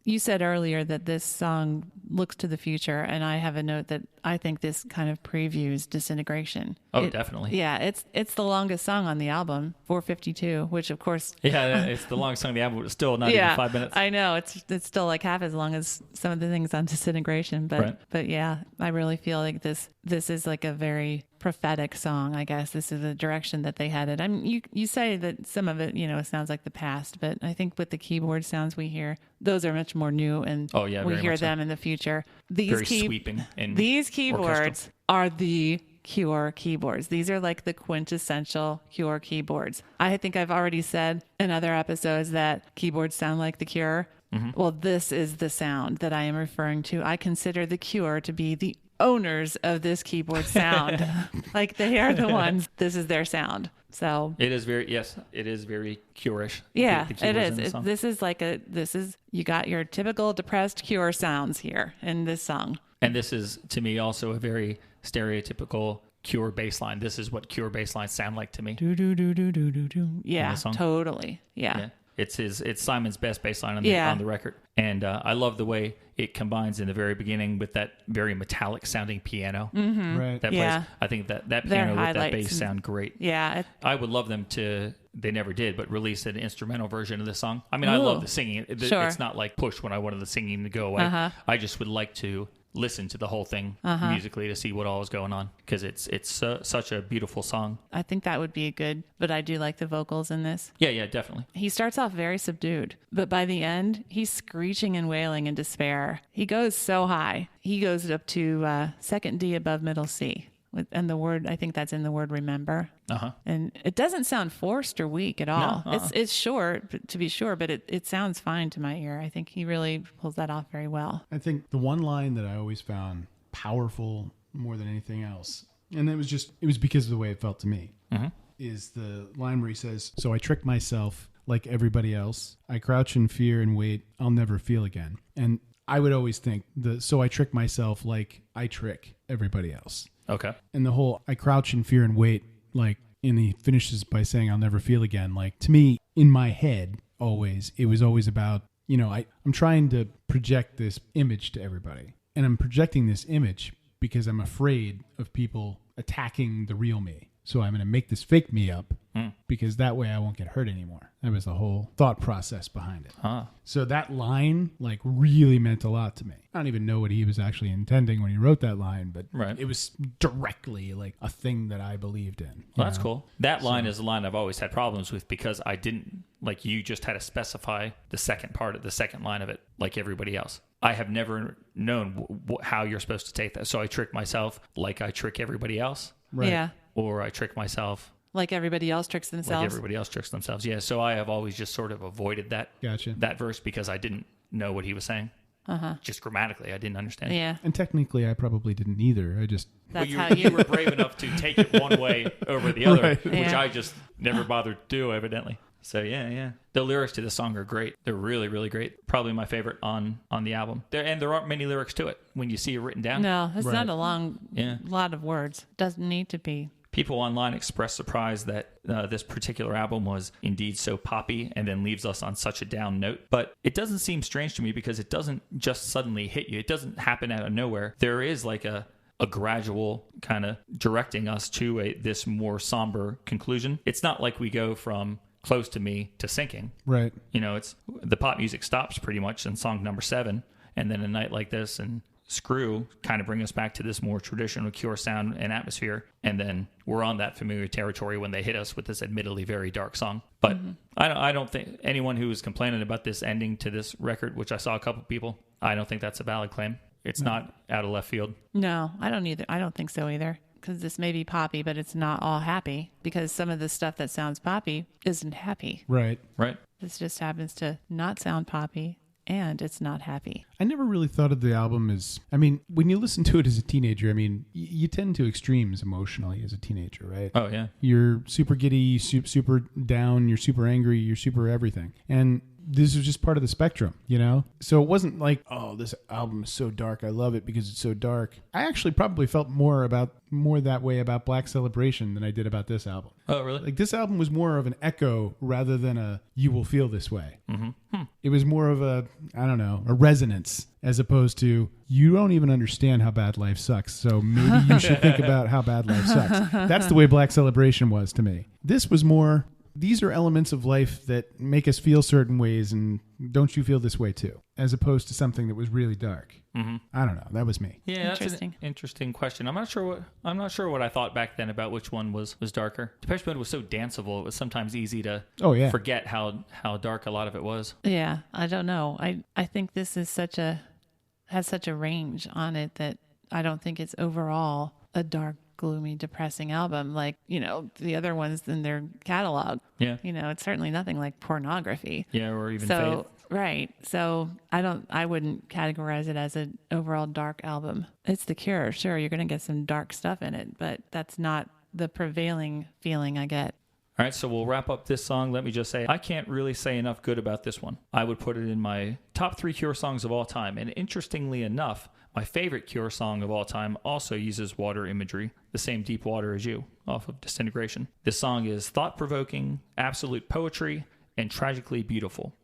You said earlier that this song looks to the future, and I have a note that I think this kind of previews Disintegration. Oh, definitely. Yeah, it's the longest song on the album, 4:52, which of course. Yeah, it's the longest song on the album, but it's still not even 5 minutes. I know it's still like half as long as some of the things on Disintegration, but yeah, I really feel like this is like a very prophetic song. I guess this is the direction that they headed. I mean, you say that some of it, it sounds like the past, but I think with the keyboard sounds we hear, those are much more new, and we hear them in the future. Very sweeping. And these keyboards are the Cure keyboards. These are like the quintessential Cure keyboards. I think I've already said in other episodes that keyboards sound like the Cure. Mm-hmm. Well, this is the sound that I am referring to. I consider the Cure to be the owners of this keyboard sound. Like they are the ones, this is their sound. So it is very Cure-ish. Yeah, the it is. You got your typical depressed Cure sounds here in this song. And this is, to me, also a very stereotypical Cure bass line. This is what Cure bass lines sound like to me. Do do do do do do do. Yeah, totally. Yeah. It's Simon's best bass line on the record. And I love the way it combines in the very beginning with that very metallic sounding piano. Mm-hmm. Right. That plays. I think that piano with that bass sound great. Yeah. I would love them to, they never did, but release an instrumental version of this song. I mean, I love the singing. Sure. It's not like Push when I wanted the singing to go away. Uh-huh. I just would like to listen to the whole thing musically to see what all is going on, because it's such a beautiful song. I think that would be good, but I do like the vocals in this. Yeah, definitely. He starts off very subdued, but by the end, he's screeching and wailing in despair. He goes so high. He goes up to second D above middle C. And the word, I think that's in the word remember. Uh-huh. And it doesn't sound forced or weak at all. No, It's short, to be sure, but it sounds fine to my ear. I think he really pulls that off very well. I think the one line that I always found powerful more than anything else, and it was because of the way it felt to me, is the line where he says, "So I trick myself like everybody else. I crouch in fear and wait. I'll never feel again." And I would always think so I trick myself like I trick everybody else. Okay. And the whole I crouch in fear and wait, like, and he finishes by saying I'll never feel again. Like, to me, in my head, it was always about, I'm trying to project this image to everybody. And I'm projecting this image because I'm afraid of people attacking the real me. So I'm going to make this fake me up because that way I won't get hurt anymore. That was the whole thought process behind it. Huh. So that line really meant a lot to me. I don't even know what he was actually intending when he wrote that line, but it was directly a thing that I believed in. Well, that's cool. That line is a line I've always had problems with because I didn't, you just had to specify the second part of the second line of it like everybody else. I have never known how you're supposed to take that. So I trick myself like I trick everybody else. Right. Yeah. Or I trick myself like everybody else tricks themselves. Yeah. So I have always just sort of avoided that verse because I didn't know what he was saying. Just grammatically, I didn't understand. Yeah. And technically, I probably didn't either. You were brave enough to take it one way over the other, which I just never bothered to do, evidently. So yeah. The lyrics to the song are great. They're really, really great. Probably my favorite on the album. There aren't many lyrics to it when you see it written down. No, it's not a long lot of words. Doesn't need to be. People online express surprise that this particular album was indeed so poppy and then leaves us on such a down note. But it doesn't seem strange to me because it doesn't just suddenly hit you. It doesn't happen out of nowhere. There is a gradual kind of directing us to this more somber conclusion. It's not like we go from Close to Me to Sinking. Right. It's the pop music stops pretty much in song number 7. And then A Night Like This and Screw kind of bring us back to this more traditional Cure sound and atmosphere, and then we're on that familiar territory when they hit us with this admittedly very dark song. But I don't think anyone who is complaining about this ending to this record, which I saw a couple people, I don't think that's a valid claim. It's not out of left field. No, I don't either. I don't think so either. Because this may be poppy, but it's not all happy. Because some of the stuff that sounds poppy isn't happy. Right. This just happens to not sound poppy. And it's not happy. I never really thought of the album as, when you listen to it as a teenager, you tend to extremes emotionally as a teenager, right? Oh, yeah. You're super giddy, super down, you're super angry, you're super everything. And this was just part of the spectrum, you know? So it wasn't like, oh, this album is so dark, I love it because it's so dark. I actually probably felt more that way about Black Celebration than I did about this album. Oh, really? Like, this album was more of an echo rather than a you will feel this way. Mm-hmm. It was more of a, I don't know, a resonance as opposed to you don't even understand how bad life sucks. So maybe you should think about how bad life sucks. That's the way Black Celebration was to me. This was more, these are elements of life that make us feel certain ways, and don't you feel this way too? As opposed to something that was really dark. Mm-hmm. I don't know. That was me. Yeah, that's an interesting question. I'm not sure what I thought back then about which one was darker. Depeche Mode was so danceable; it was sometimes easy to forget how dark a lot of it was. Yeah, I don't know. I think this is has such a range on it that I don't think it's overall a dark, gloomy, depressing album like, you know, the other ones in their catalog. Yeah. You know, it's certainly nothing like Pornography. Yeah, or even Faith. Right. So I wouldn't categorize it as an overall dark album. It's The Cure. Sure, you're going to get some dark stuff in it, but that's not the prevailing feeling I get. All right, so we'll wrap up this song. Let me just say, I can't really say enough good about this one. I would put it in my top 3 Cure songs of all time. And interestingly enough, my favorite Cure song of all time also uses water imagery, the same Deep Water as You, off of Disintegration. This song is thought-provoking, absolute poetry, and tragically beautiful.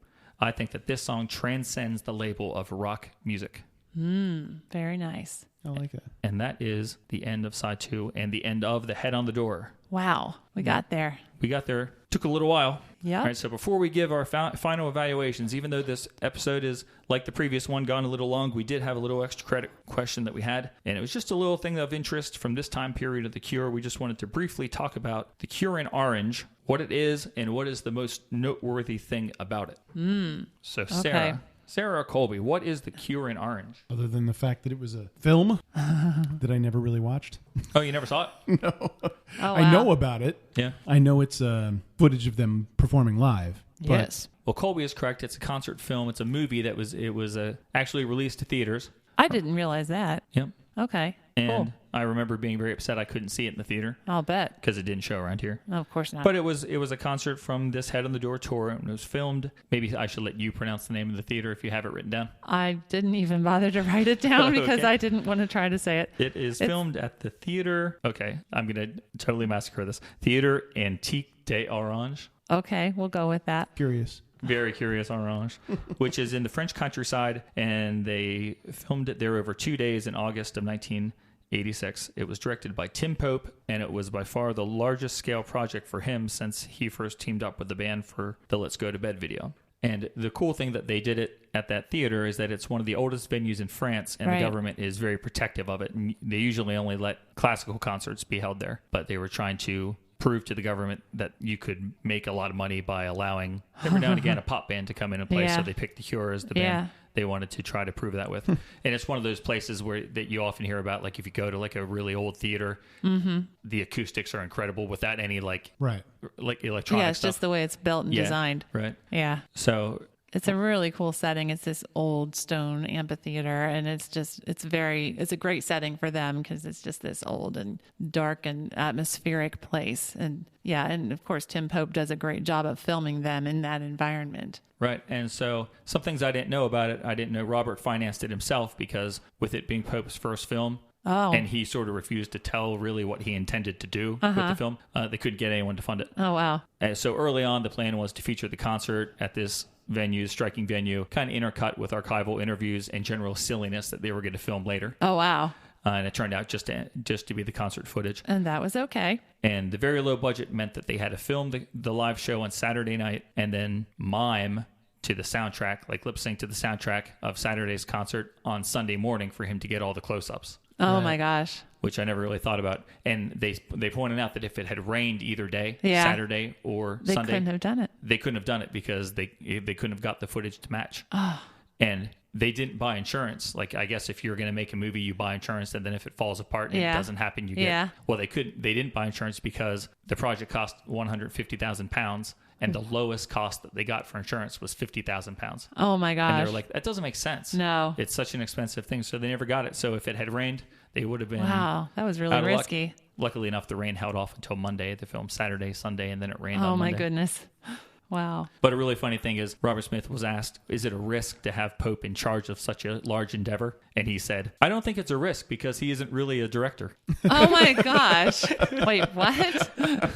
I think that this song transcends the label of rock music. Very nice. I like that. And that is the end of side 2 and the end of The Head on the Door. Wow, we got there. We got there. Took a little while. Yeah. All right, so before we give our final evaluations, even though this episode is, like the previous one, gone a little long, we did have a little extra credit question that we had, and it was just a little thing of interest from this time period of The Cure. We just wanted to briefly talk about The Cure in Orange, what it is, and what is the most noteworthy thing about it. So, Sarah or Colby, what is The Cure in Orange? Other than the fact that it was a film that I never really watched. Oh, you never saw it? No. Oh, wow. I know about it. Yeah. I know it's footage of them performing live. But Yes. Well, Colby is correct. It's a concert film. It's a movie that was actually released to theaters. I didn't realize that. Yep. Okay. And Cool. I remember being very upset I couldn't see it in the theater I'll bet. because it didn't show around here. No, of course not. But it was a concert from this Head on the Door tour, and it was filmed. Maybe I should let you pronounce the name of the theater if you have it written down. I didn't even bother to write it down because Okay. I didn't want to try to say it. It's filmed at the theater. Okay, I'm going to totally massacre this. Theater Antique de Orange. Okay, we'll go with that. curious. Very Curious Orange, which is in the French countryside, and they filmed it there over 2 days in August of 1986. It was directed by Tim Pope, and it was by far the largest scale project for him since he first teamed up with the band for the Let's Go to Bed video. And the cool thing that they did it at that theater is that it's one of the oldest venues in France, and Right. the government is very protective of it. And they usually only let classical concerts be held there, but they were trying to prove to the government that you could make a lot of money by allowing every now and again a pop band to come in and play. Yeah. So they picked the Cure as the Yeah. band they wanted to try to prove that with. And it's one of those places where that you often hear about, like if you go to like a really old theater, the acoustics are incredible without any like Right. electronic Yeah, it's stuff. just the way it's built and Yeah. designed. Right. Yeah. So It's a really cool setting. It's this old stone amphitheater, and it's a great setting for them because it's just this old and dark and atmospheric place. And yeah, and of course, Tim Pope does a great job of filming them in that environment. right. And so some things I didn't know about it. I didn't know Robert financed it himself because with it being Pope's first film, and he sort of refused to tell really what he intended to do with the film. They couldn't get anyone to fund it. Oh, wow. And so early on, the plan was to feature the concert at this venue, striking venue, kind of intercut with archival interviews and general silliness that they were going to film later. Oh, wow. And it turned out just to be the concert footage. And that was okay. And the very low budget meant that they had to film the live show on Saturday night and then mime to the soundtrack, like lip sync to the soundtrack of Saturday's concert on Sunday morning for him to get all the close-ups. Oh, my gosh. Which I never really thought about. And they pointed out that if it had rained either day, Yeah. Saturday or They Sunday, couldn't have done it. they couldn't have done it because they couldn't have got the footage to match. And they didn't buy insurance. Like, I guess if you're going to make a movie, you buy insurance, and then if it falls apart and it doesn't happen, you get... Yeah. Well, they didn't buy insurance because the project cost £150,000, and the lowest cost that they got for insurance was £50,000. Oh, my And gosh. they were like, that doesn't make sense. No. It's such an expensive thing, so they never got it. So if it had rained, they would have been... Wow, that was really out of luck. risky. Luckily enough, the rain held off until Monday. The film Saturday, Sunday, and then it rained Oh, on my Monday. goodness. Wow. But a really funny thing is Robert Smith was asked, is it a risk to have Pope in charge of such a large endeavor? And he said, I don't think it's a risk because he isn't really a director. Oh my gosh. Wait, what?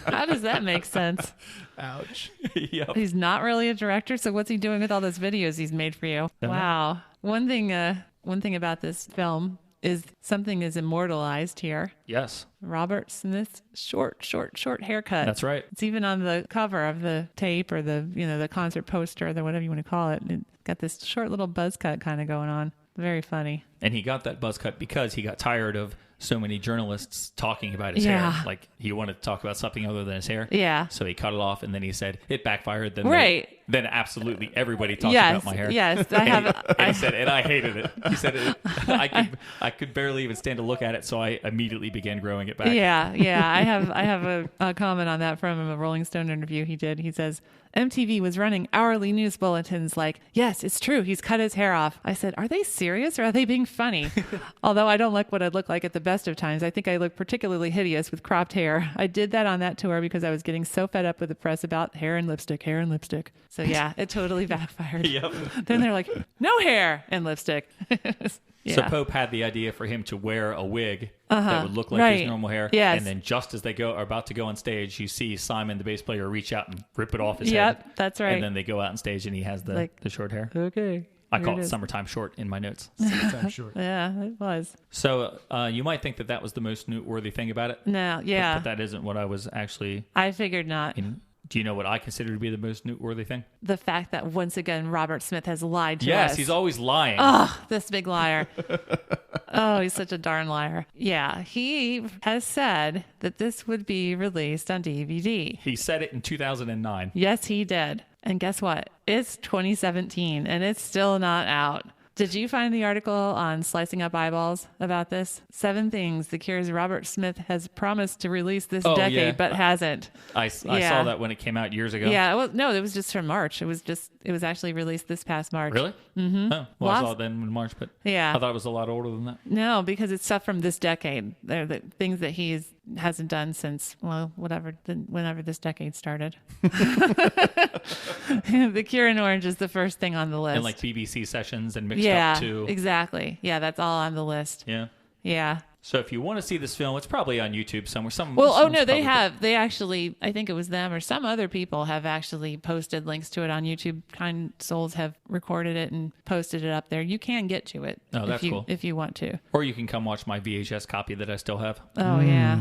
How does that make sense? Ouch. Yep. He's not really a director, so what's he doing with all those videos he's made for you? Wow. One thing about this film is something is immortalized here. Yes. Robert Smith's short haircut. That's right. It's even on the cover of the tape or the concert poster or whatever you want to call it. It's got this short little buzz cut kind of going on. Very funny. And he got that buzz cut because he got tired of so many journalists talking about his Yeah. hair. Like, he wanted to talk about something other than his hair. Yeah. So he cut it off, and then he said, it backfired. Then Right. Then absolutely everybody talks Yes. about my hair. Yes. And he said, and I hated it. He said, I could barely even stand to look at it, so I immediately began growing it back. Yeah. I have a comment on that from a Rolling Stone interview he did. He says, MTV was running hourly news bulletins like, yes, it's true, he's cut his hair off. I said, are they serious or are they being funny? Although I don't like what I'd look like at the best of times, I think I look particularly hideous with cropped hair. I did that on that tour because I was getting so fed up with the press about hair and lipstick. So yeah, it totally backfired. Yep. Then they're like, no hair and lipstick. Yeah. So Pope had the idea for him to wear a wig that would look like Right. his normal hair. Yes. And then just as they are about to go on stage, you see Simon, the bass player, reach out and rip it off his head. Yep, that's right. And then they go out on stage and he has the short hair. Okay. I Here call it is. summertime short in my notes. I'm sure. Yeah, it was. So you might think that was the most noteworthy thing about it. No, yeah. But that isn't what I was actually... I figured not. Do you know what I consider to be the most noteworthy thing? The fact that once again Robert Smith has lied to us. Yes, he's always lying. Oh, this big liar. Oh, he's such a darn liar. Yeah, he has said that this would be released on DVD. He said it in 2009. Yes, he did. And guess what? It's 2017 and it's still not out. Did you find the article on Slicing Up Eyeballs about this? 7 things The Cure's Robert Smith has promised to release this decade, yeah. but hasn't. I saw that when it came out years ago. Yeah, well, no, it was just from March. It was actually released this past March. Really? Mm-hmm. Oh, well, I saw it then in March, but Yeah. I thought it was a lot older than that. No, because it's stuff from this decade. They're the things that he hasn't done since, well, whenever this decade started. The Cure in Orange is the first thing on the list. And like BBC sessions and mixed up too. Yeah, exactly. Yeah, that's all on the list. Yeah. Yeah. So if you want to see this film, it's probably on YouTube somewhere. They actually, I think it was them or some other people have actually posted links to it on YouTube. Kind Souls have recorded it and posted it up there. You can get to it. Oh, that's cool. If you want to. Or you can come watch my VHS copy that I still have. Oh, yeah.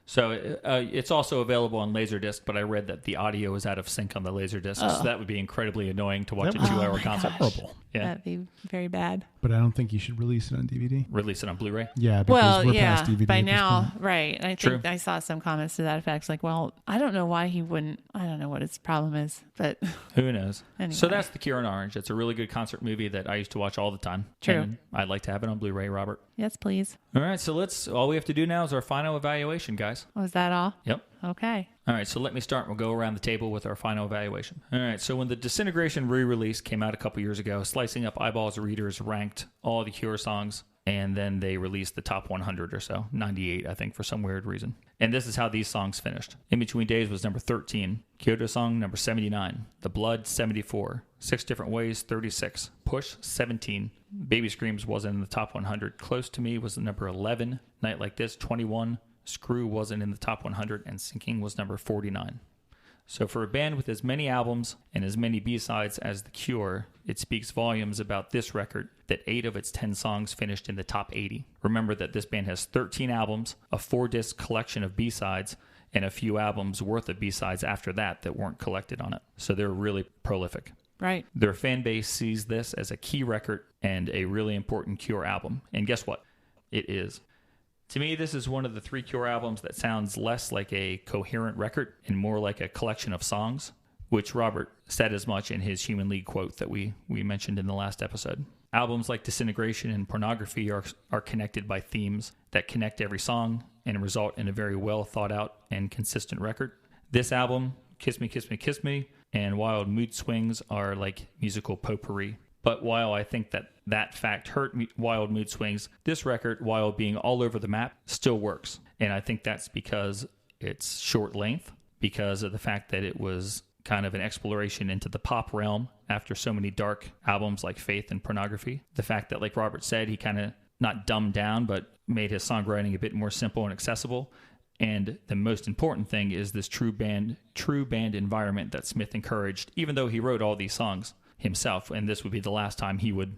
So it's also available on Laserdisc, but I read that the audio is out of sync on the Laserdisc, so that would be incredibly annoying to watch a 2-hour concert. Horrible. Yeah. That'd be very bad. But I don't think you should release it on DVD. Release it on Blu-ray. Yeah, because we're past DVD by at this now, point. right. I True. think I saw some comments to that effect. Like, well, I don't know why he wouldn't. I don't know what his problem is, but Who knows? Anyway. So that's The Cure in Orange. It's a really good concert movie that I used to watch all the time. True. And I'd like to have it on Blu-ray, Robert. yes, please. All right, so all we have to do now is our final evaluation, guys. Was that all? Yep. Okay. All right, so let me start. We'll go around the table with our final evaluation. All right, so when the Disintegration re-release came out a couple years ago, Slicing Up Eyeballs readers ranked all the Cure songs, and then they released the top 100 or so, 98, I think, for some weird reason. And this is how these songs finished. In Between Days was number 13, Kyoto Song number 79, The Blood 74, 6 Different Ways 36, Push 17, Baby Screams wasn't in the top 100, Close to Me was number 11, Night Like This 21, Screw wasn't in the top 100, and Sinking was number 49. So for a band with as many albums and as many B-sides as The Cure, it speaks volumes about this record that 8 of its 10 songs finished in the top 80. Remember that this band has 13 albums, a 4-disc collection of B-sides, and a few albums worth of B-sides after that weren't collected on it. So they're really prolific. Right. Their fan base sees this as a key record and a really important Cure album. And guess what? It is. To me, this is one of the 3 Cure albums that sounds less like a coherent record and more like a collection of songs, which Robert said as much in his Human League quote that we mentioned in the last episode. Albums like Disintegration and Pornography are connected by themes that connect every song and result in a very well thought out and consistent record. This album, Kiss Me, Kiss Me, Kiss Me, and Wild Mood Swings are like musical potpourri. But while I think that fact hurt Wild Mood Swings, this record, while being all over the map, still works. And I think that's because it's short length, because of the fact that it was kind of an exploration into the pop realm after so many dark albums like Faith and Pornography. The fact that, like Robert said, he kind of not dumbed down, but made his songwriting a bit more simple and accessible. And the most important thing is this true band environment that Smith encouraged, even though he wrote all these songs himself. And this would be the last time he would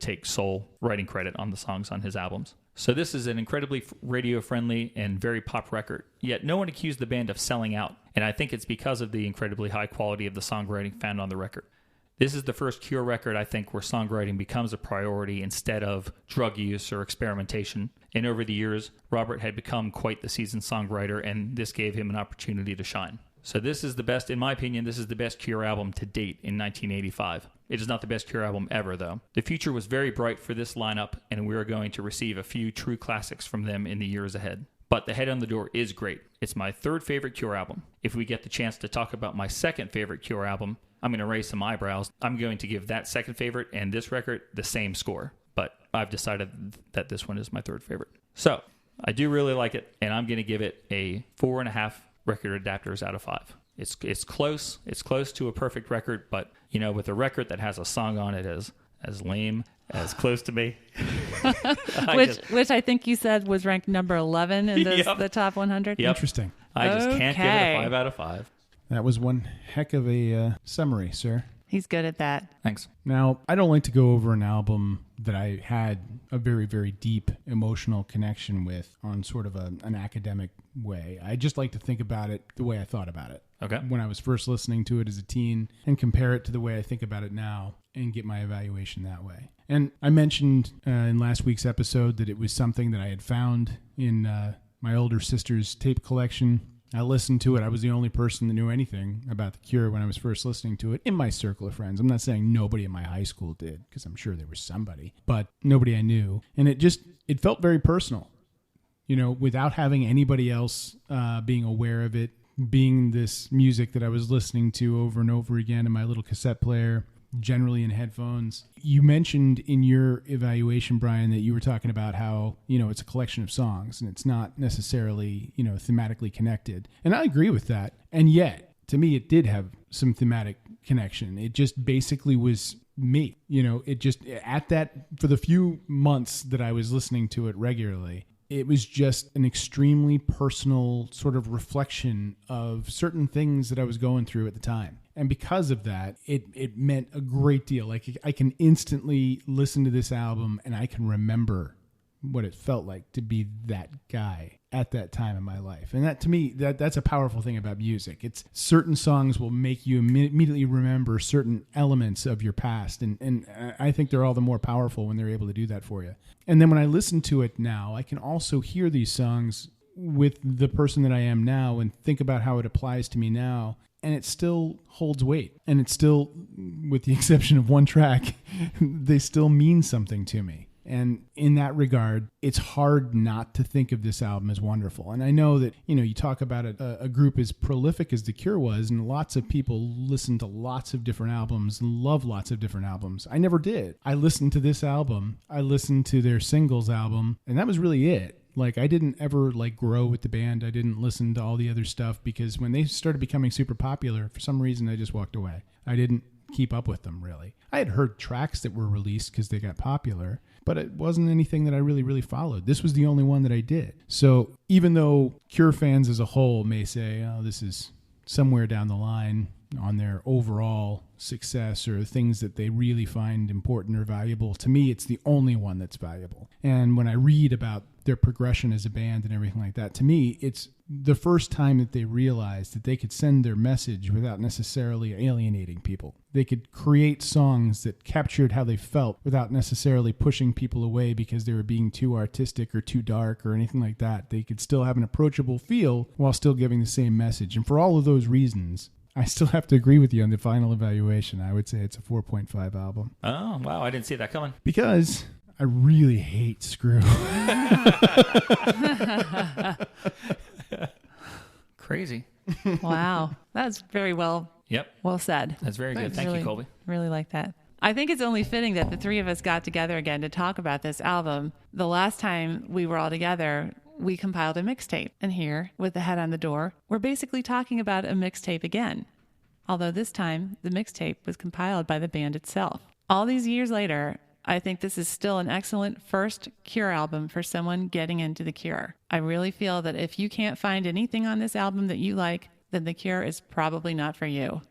take sole writing credit on the songs on his albums. So this is an incredibly radio-friendly and very pop record, yet no one accused the band of selling out, and I think it's because of the incredibly high quality of the songwriting found on the record. This is the first Cure record, I think, where songwriting becomes a priority instead of drug use or experimentation. And over the years, Robert had become quite the seasoned songwriter, and this gave him an opportunity to shine. So this is the best, in my opinion, this is the best Cure album to date in 1985. It is not the best Cure album ever, though. The future was very bright for this lineup, and we are going to receive a few true classics from them in the years ahead. But The Head on the Door is great. It's my third favorite Cure album. If we get the chance to talk about my second favorite Cure album, I'm going to raise some eyebrows. I'm going to give that second favorite and this record the same score. But I've decided that this one is my third favorite. So, I do really like it, and I'm going to give it a 4.5 record adapters out of 5. It's close. It's close to a perfect record, but, you know, with a record that has a song on it as lame as Close to Me. which I think you said was ranked number 11 in the top 100. Yep. Interesting. I just can't give it a 5 out of 5. That was one heck of a summary, sir. He's good at that. Thanks. Now, I don't like to go over an album that I had a very, very deep emotional connection with on sort of an academic way. I just like to think about it the way I thought about it. Okay. When I was first listening to it as a teen, and compare it to the way I think about it now and get my evaluation that way. And I mentioned in last week's episode that it was something that I had found in my older sister's tape collection. I listened to it. I was the only person that knew anything about The Cure when I was first listening to it in my circle of friends. I'm not saying nobody in my high school did, because I'm sure there was somebody, but nobody I knew. And it felt very personal, you know, without having anybody else being aware of it, being this music that I was listening to over and over again in my little cassette player, generally in headphones. You mentioned in your evaluation, Brian, that you were talking about how, you know, it's a collection of songs and it's not necessarily, you know, thematically connected. And I agree with that. And yet, to me, it did have some thematic connection. It just basically was me. You know, it just, for the few months that I was listening to it regularly, it was just an extremely personal sort of reflection of certain things that I was going through at the time. And because of that, it meant a great deal. Like, I can instantly listen to this album and I can remember what it felt like to be that guy at that time in my life. And that, to me, that's a powerful thing about music. It's certain songs will make you immediately remember certain elements of your past. And I think they're all the more powerful when they're able to do that for you. And then when I listen to it now, I can also hear these songs with the person that I am now and think about how it applies to me now. And it still holds weight. And it's still, with the exception of one track, they still mean something to me. And in that regard, it's hard not to think of this album as wonderful. And I know that, you know, you talk about a group as prolific as The Cure was, and lots of people listen to lots of different albums and love lots of different albums. I never did. I listened to this album. I listened to their singles album, and that was really it. Like, I didn't ever, like, grow with the band. I didn't listen to all the other stuff because when they started becoming super popular, for some reason, I just walked away. I didn't keep up with them, really. I had heard tracks that were released because they got popular, but it wasn't anything that I really, really followed. This was the only one that I did. So even though Cure fans as a whole may say, oh, this is somewhere down the line on their overall success or things that they really find important or valuable, to me, it's the only one that's valuable. And when I read about their progression as a band and everything like that, to me, it's the first time that they realized that they could send their message without necessarily alienating people. They could create songs that captured how they felt without necessarily pushing people away because they were being too artistic or too dark or anything like that. They could still have an approachable feel while still giving the same message. And for all of those reasons, I still have to agree with you on the final evaluation. I would say it's a 4.5 album. Oh, wow. I didn't see that coming. Because I really hate Screw. Crazy. Wow. That's very well said. That's very good. Thank you, Colby. Really like that. I think it's only fitting that the three of us got together again to talk about this album. The last time we were all together, we compiled a mixtape. And here, with The Head on the Door, we're basically talking about a mixtape again. although this time the mixtape was compiled by the band itself. All these years later, I think this is still an excellent first Cure album for someone getting into The Cure. I really feel that if you can't find anything on this album that you like, then The Cure is probably not for you.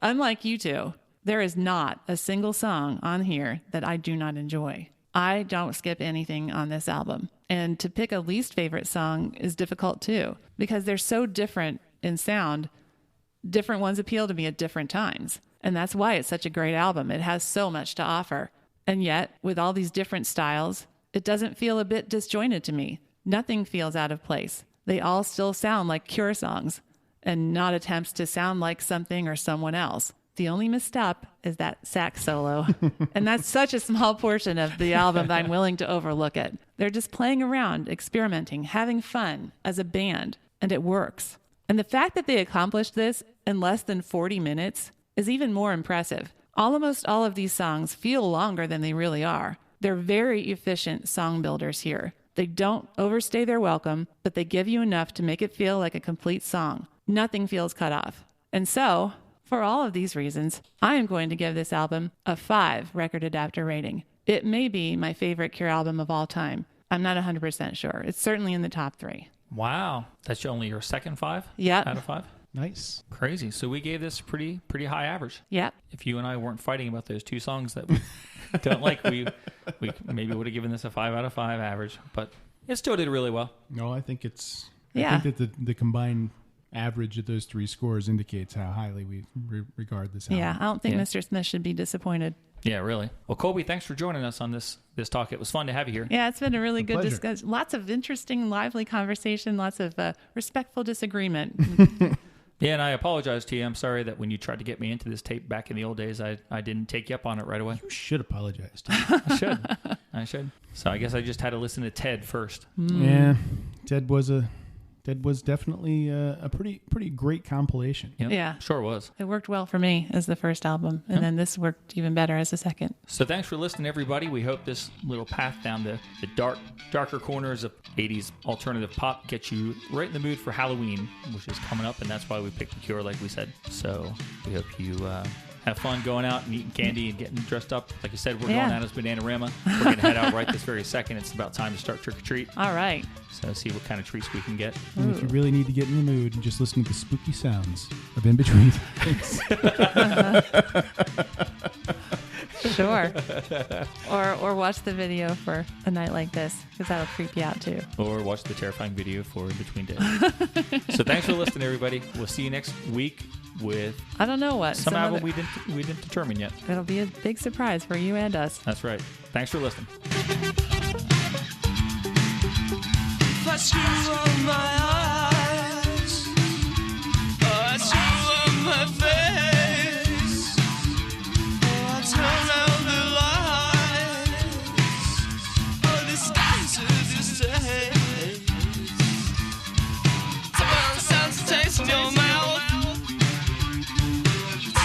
Unlike you two, there is not a single song on here that I do not enjoy. I don't skip anything on this album. And to pick a least favorite song is difficult too, because they're so different in sound. Different ones appeal to me at different times. And that's why it's such a great album. It has so much to offer. And yet, with all these different styles, it doesn't feel a bit disjointed to me. Nothing feels out of place. They all still sound like Cure songs, and not attempts to sound like something or someone else. The only misstep is that sax solo. And that's such a small portion of the album that I'm willing to overlook it. They're just playing around, experimenting, having fun as a band, and it works. And the fact that they accomplished this in less than 40 minutes is even more impressive. Almost all of these songs feel longer than they really are. They're very efficient song builders here. They don't overstay their welcome, but they give you enough to make it feel like a complete song. Nothing feels cut off. And so, for all of these reasons, I am going to give this album a 5 record adapter rating. It may be my favorite Cure album of all time. I'm not 100% sure. It's certainly in the top 3. Wow. That's only your second 5? Yep. Out of 5? Nice. Crazy. So we gave this pretty high average. Yep. If you and I weren't fighting about those 2 songs that we don't like, we maybe would have given this a 5 out of 5 average. But it still did really well. No, I think it's... Yeah. I think that the combined average of those 3 scores indicates how highly we regard this album. Yeah, I don't think Yeah. Mr. Smith should be disappointed. Yeah, really. Well, Colby, thanks for joining us on this talk. It was fun to have you here. Yeah, it's been a really good pleasure. discussion. Lots of interesting, lively conversation, lots of respectful disagreement. Yeah, and I apologize to you. I'm sorry that when you tried to get me into this tape back in the old days, I didn't take you up on it right away. You should apologize. I should. So I guess I just had to listen to Ted first. Yeah, Ted was definitely a pretty great compilation. Yep. Yeah. Sure was. It worked well for me as the first album, and then this worked even better as the second. So thanks for listening, everybody. We hope this little path down the darker corners of 80s alternative pop gets you right in the mood for Halloween, which is coming up, and that's why we picked The Cure, like we said. So we hope you have fun going out and eating candy and getting dressed up. Like I said, we're going out as Bananarama. We're going to head out right this very second. It's about time to start trick-or-treat. All right. So see what kind of treats we can get. And if you really need to get in the mood, just listen to the spooky sounds of In Between Things. Sure. Or watch the video for a night like this, because that'll creep you out too. Or watch the terrifying video for In Between Days. So thanks for listening, everybody. We'll see you next week with I don't know what. some album other- we didn't determine yet. It'll be a big surprise for you and us. That's right. Thanks for listening. Flash you on my eyes, flash you on my face. Oh, I turn out the lights. Oh, the skies are just sounds taste in your mouth.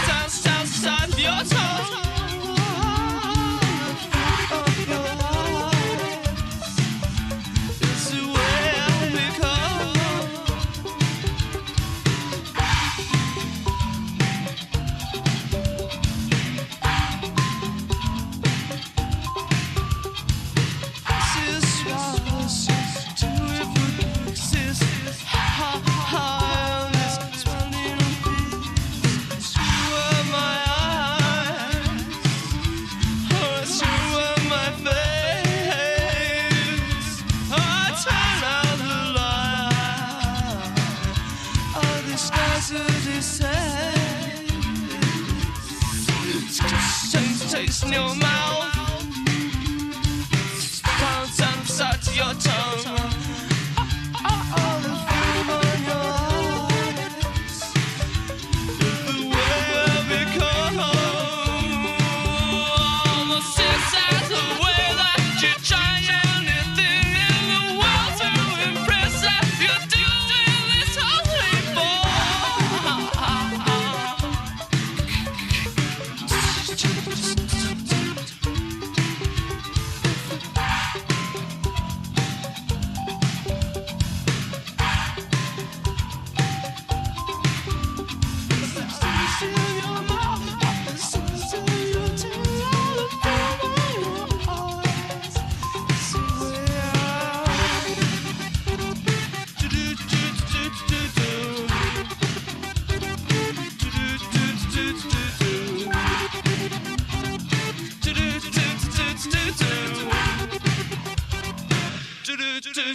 Sounds inside your tongue. Taste in your mouth, sounds inside to your tongue. All the food on your eyes is the way I become. Almost inside the way that you try anything in the world to impress us. You're doing this only for.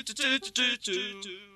do do do do do do.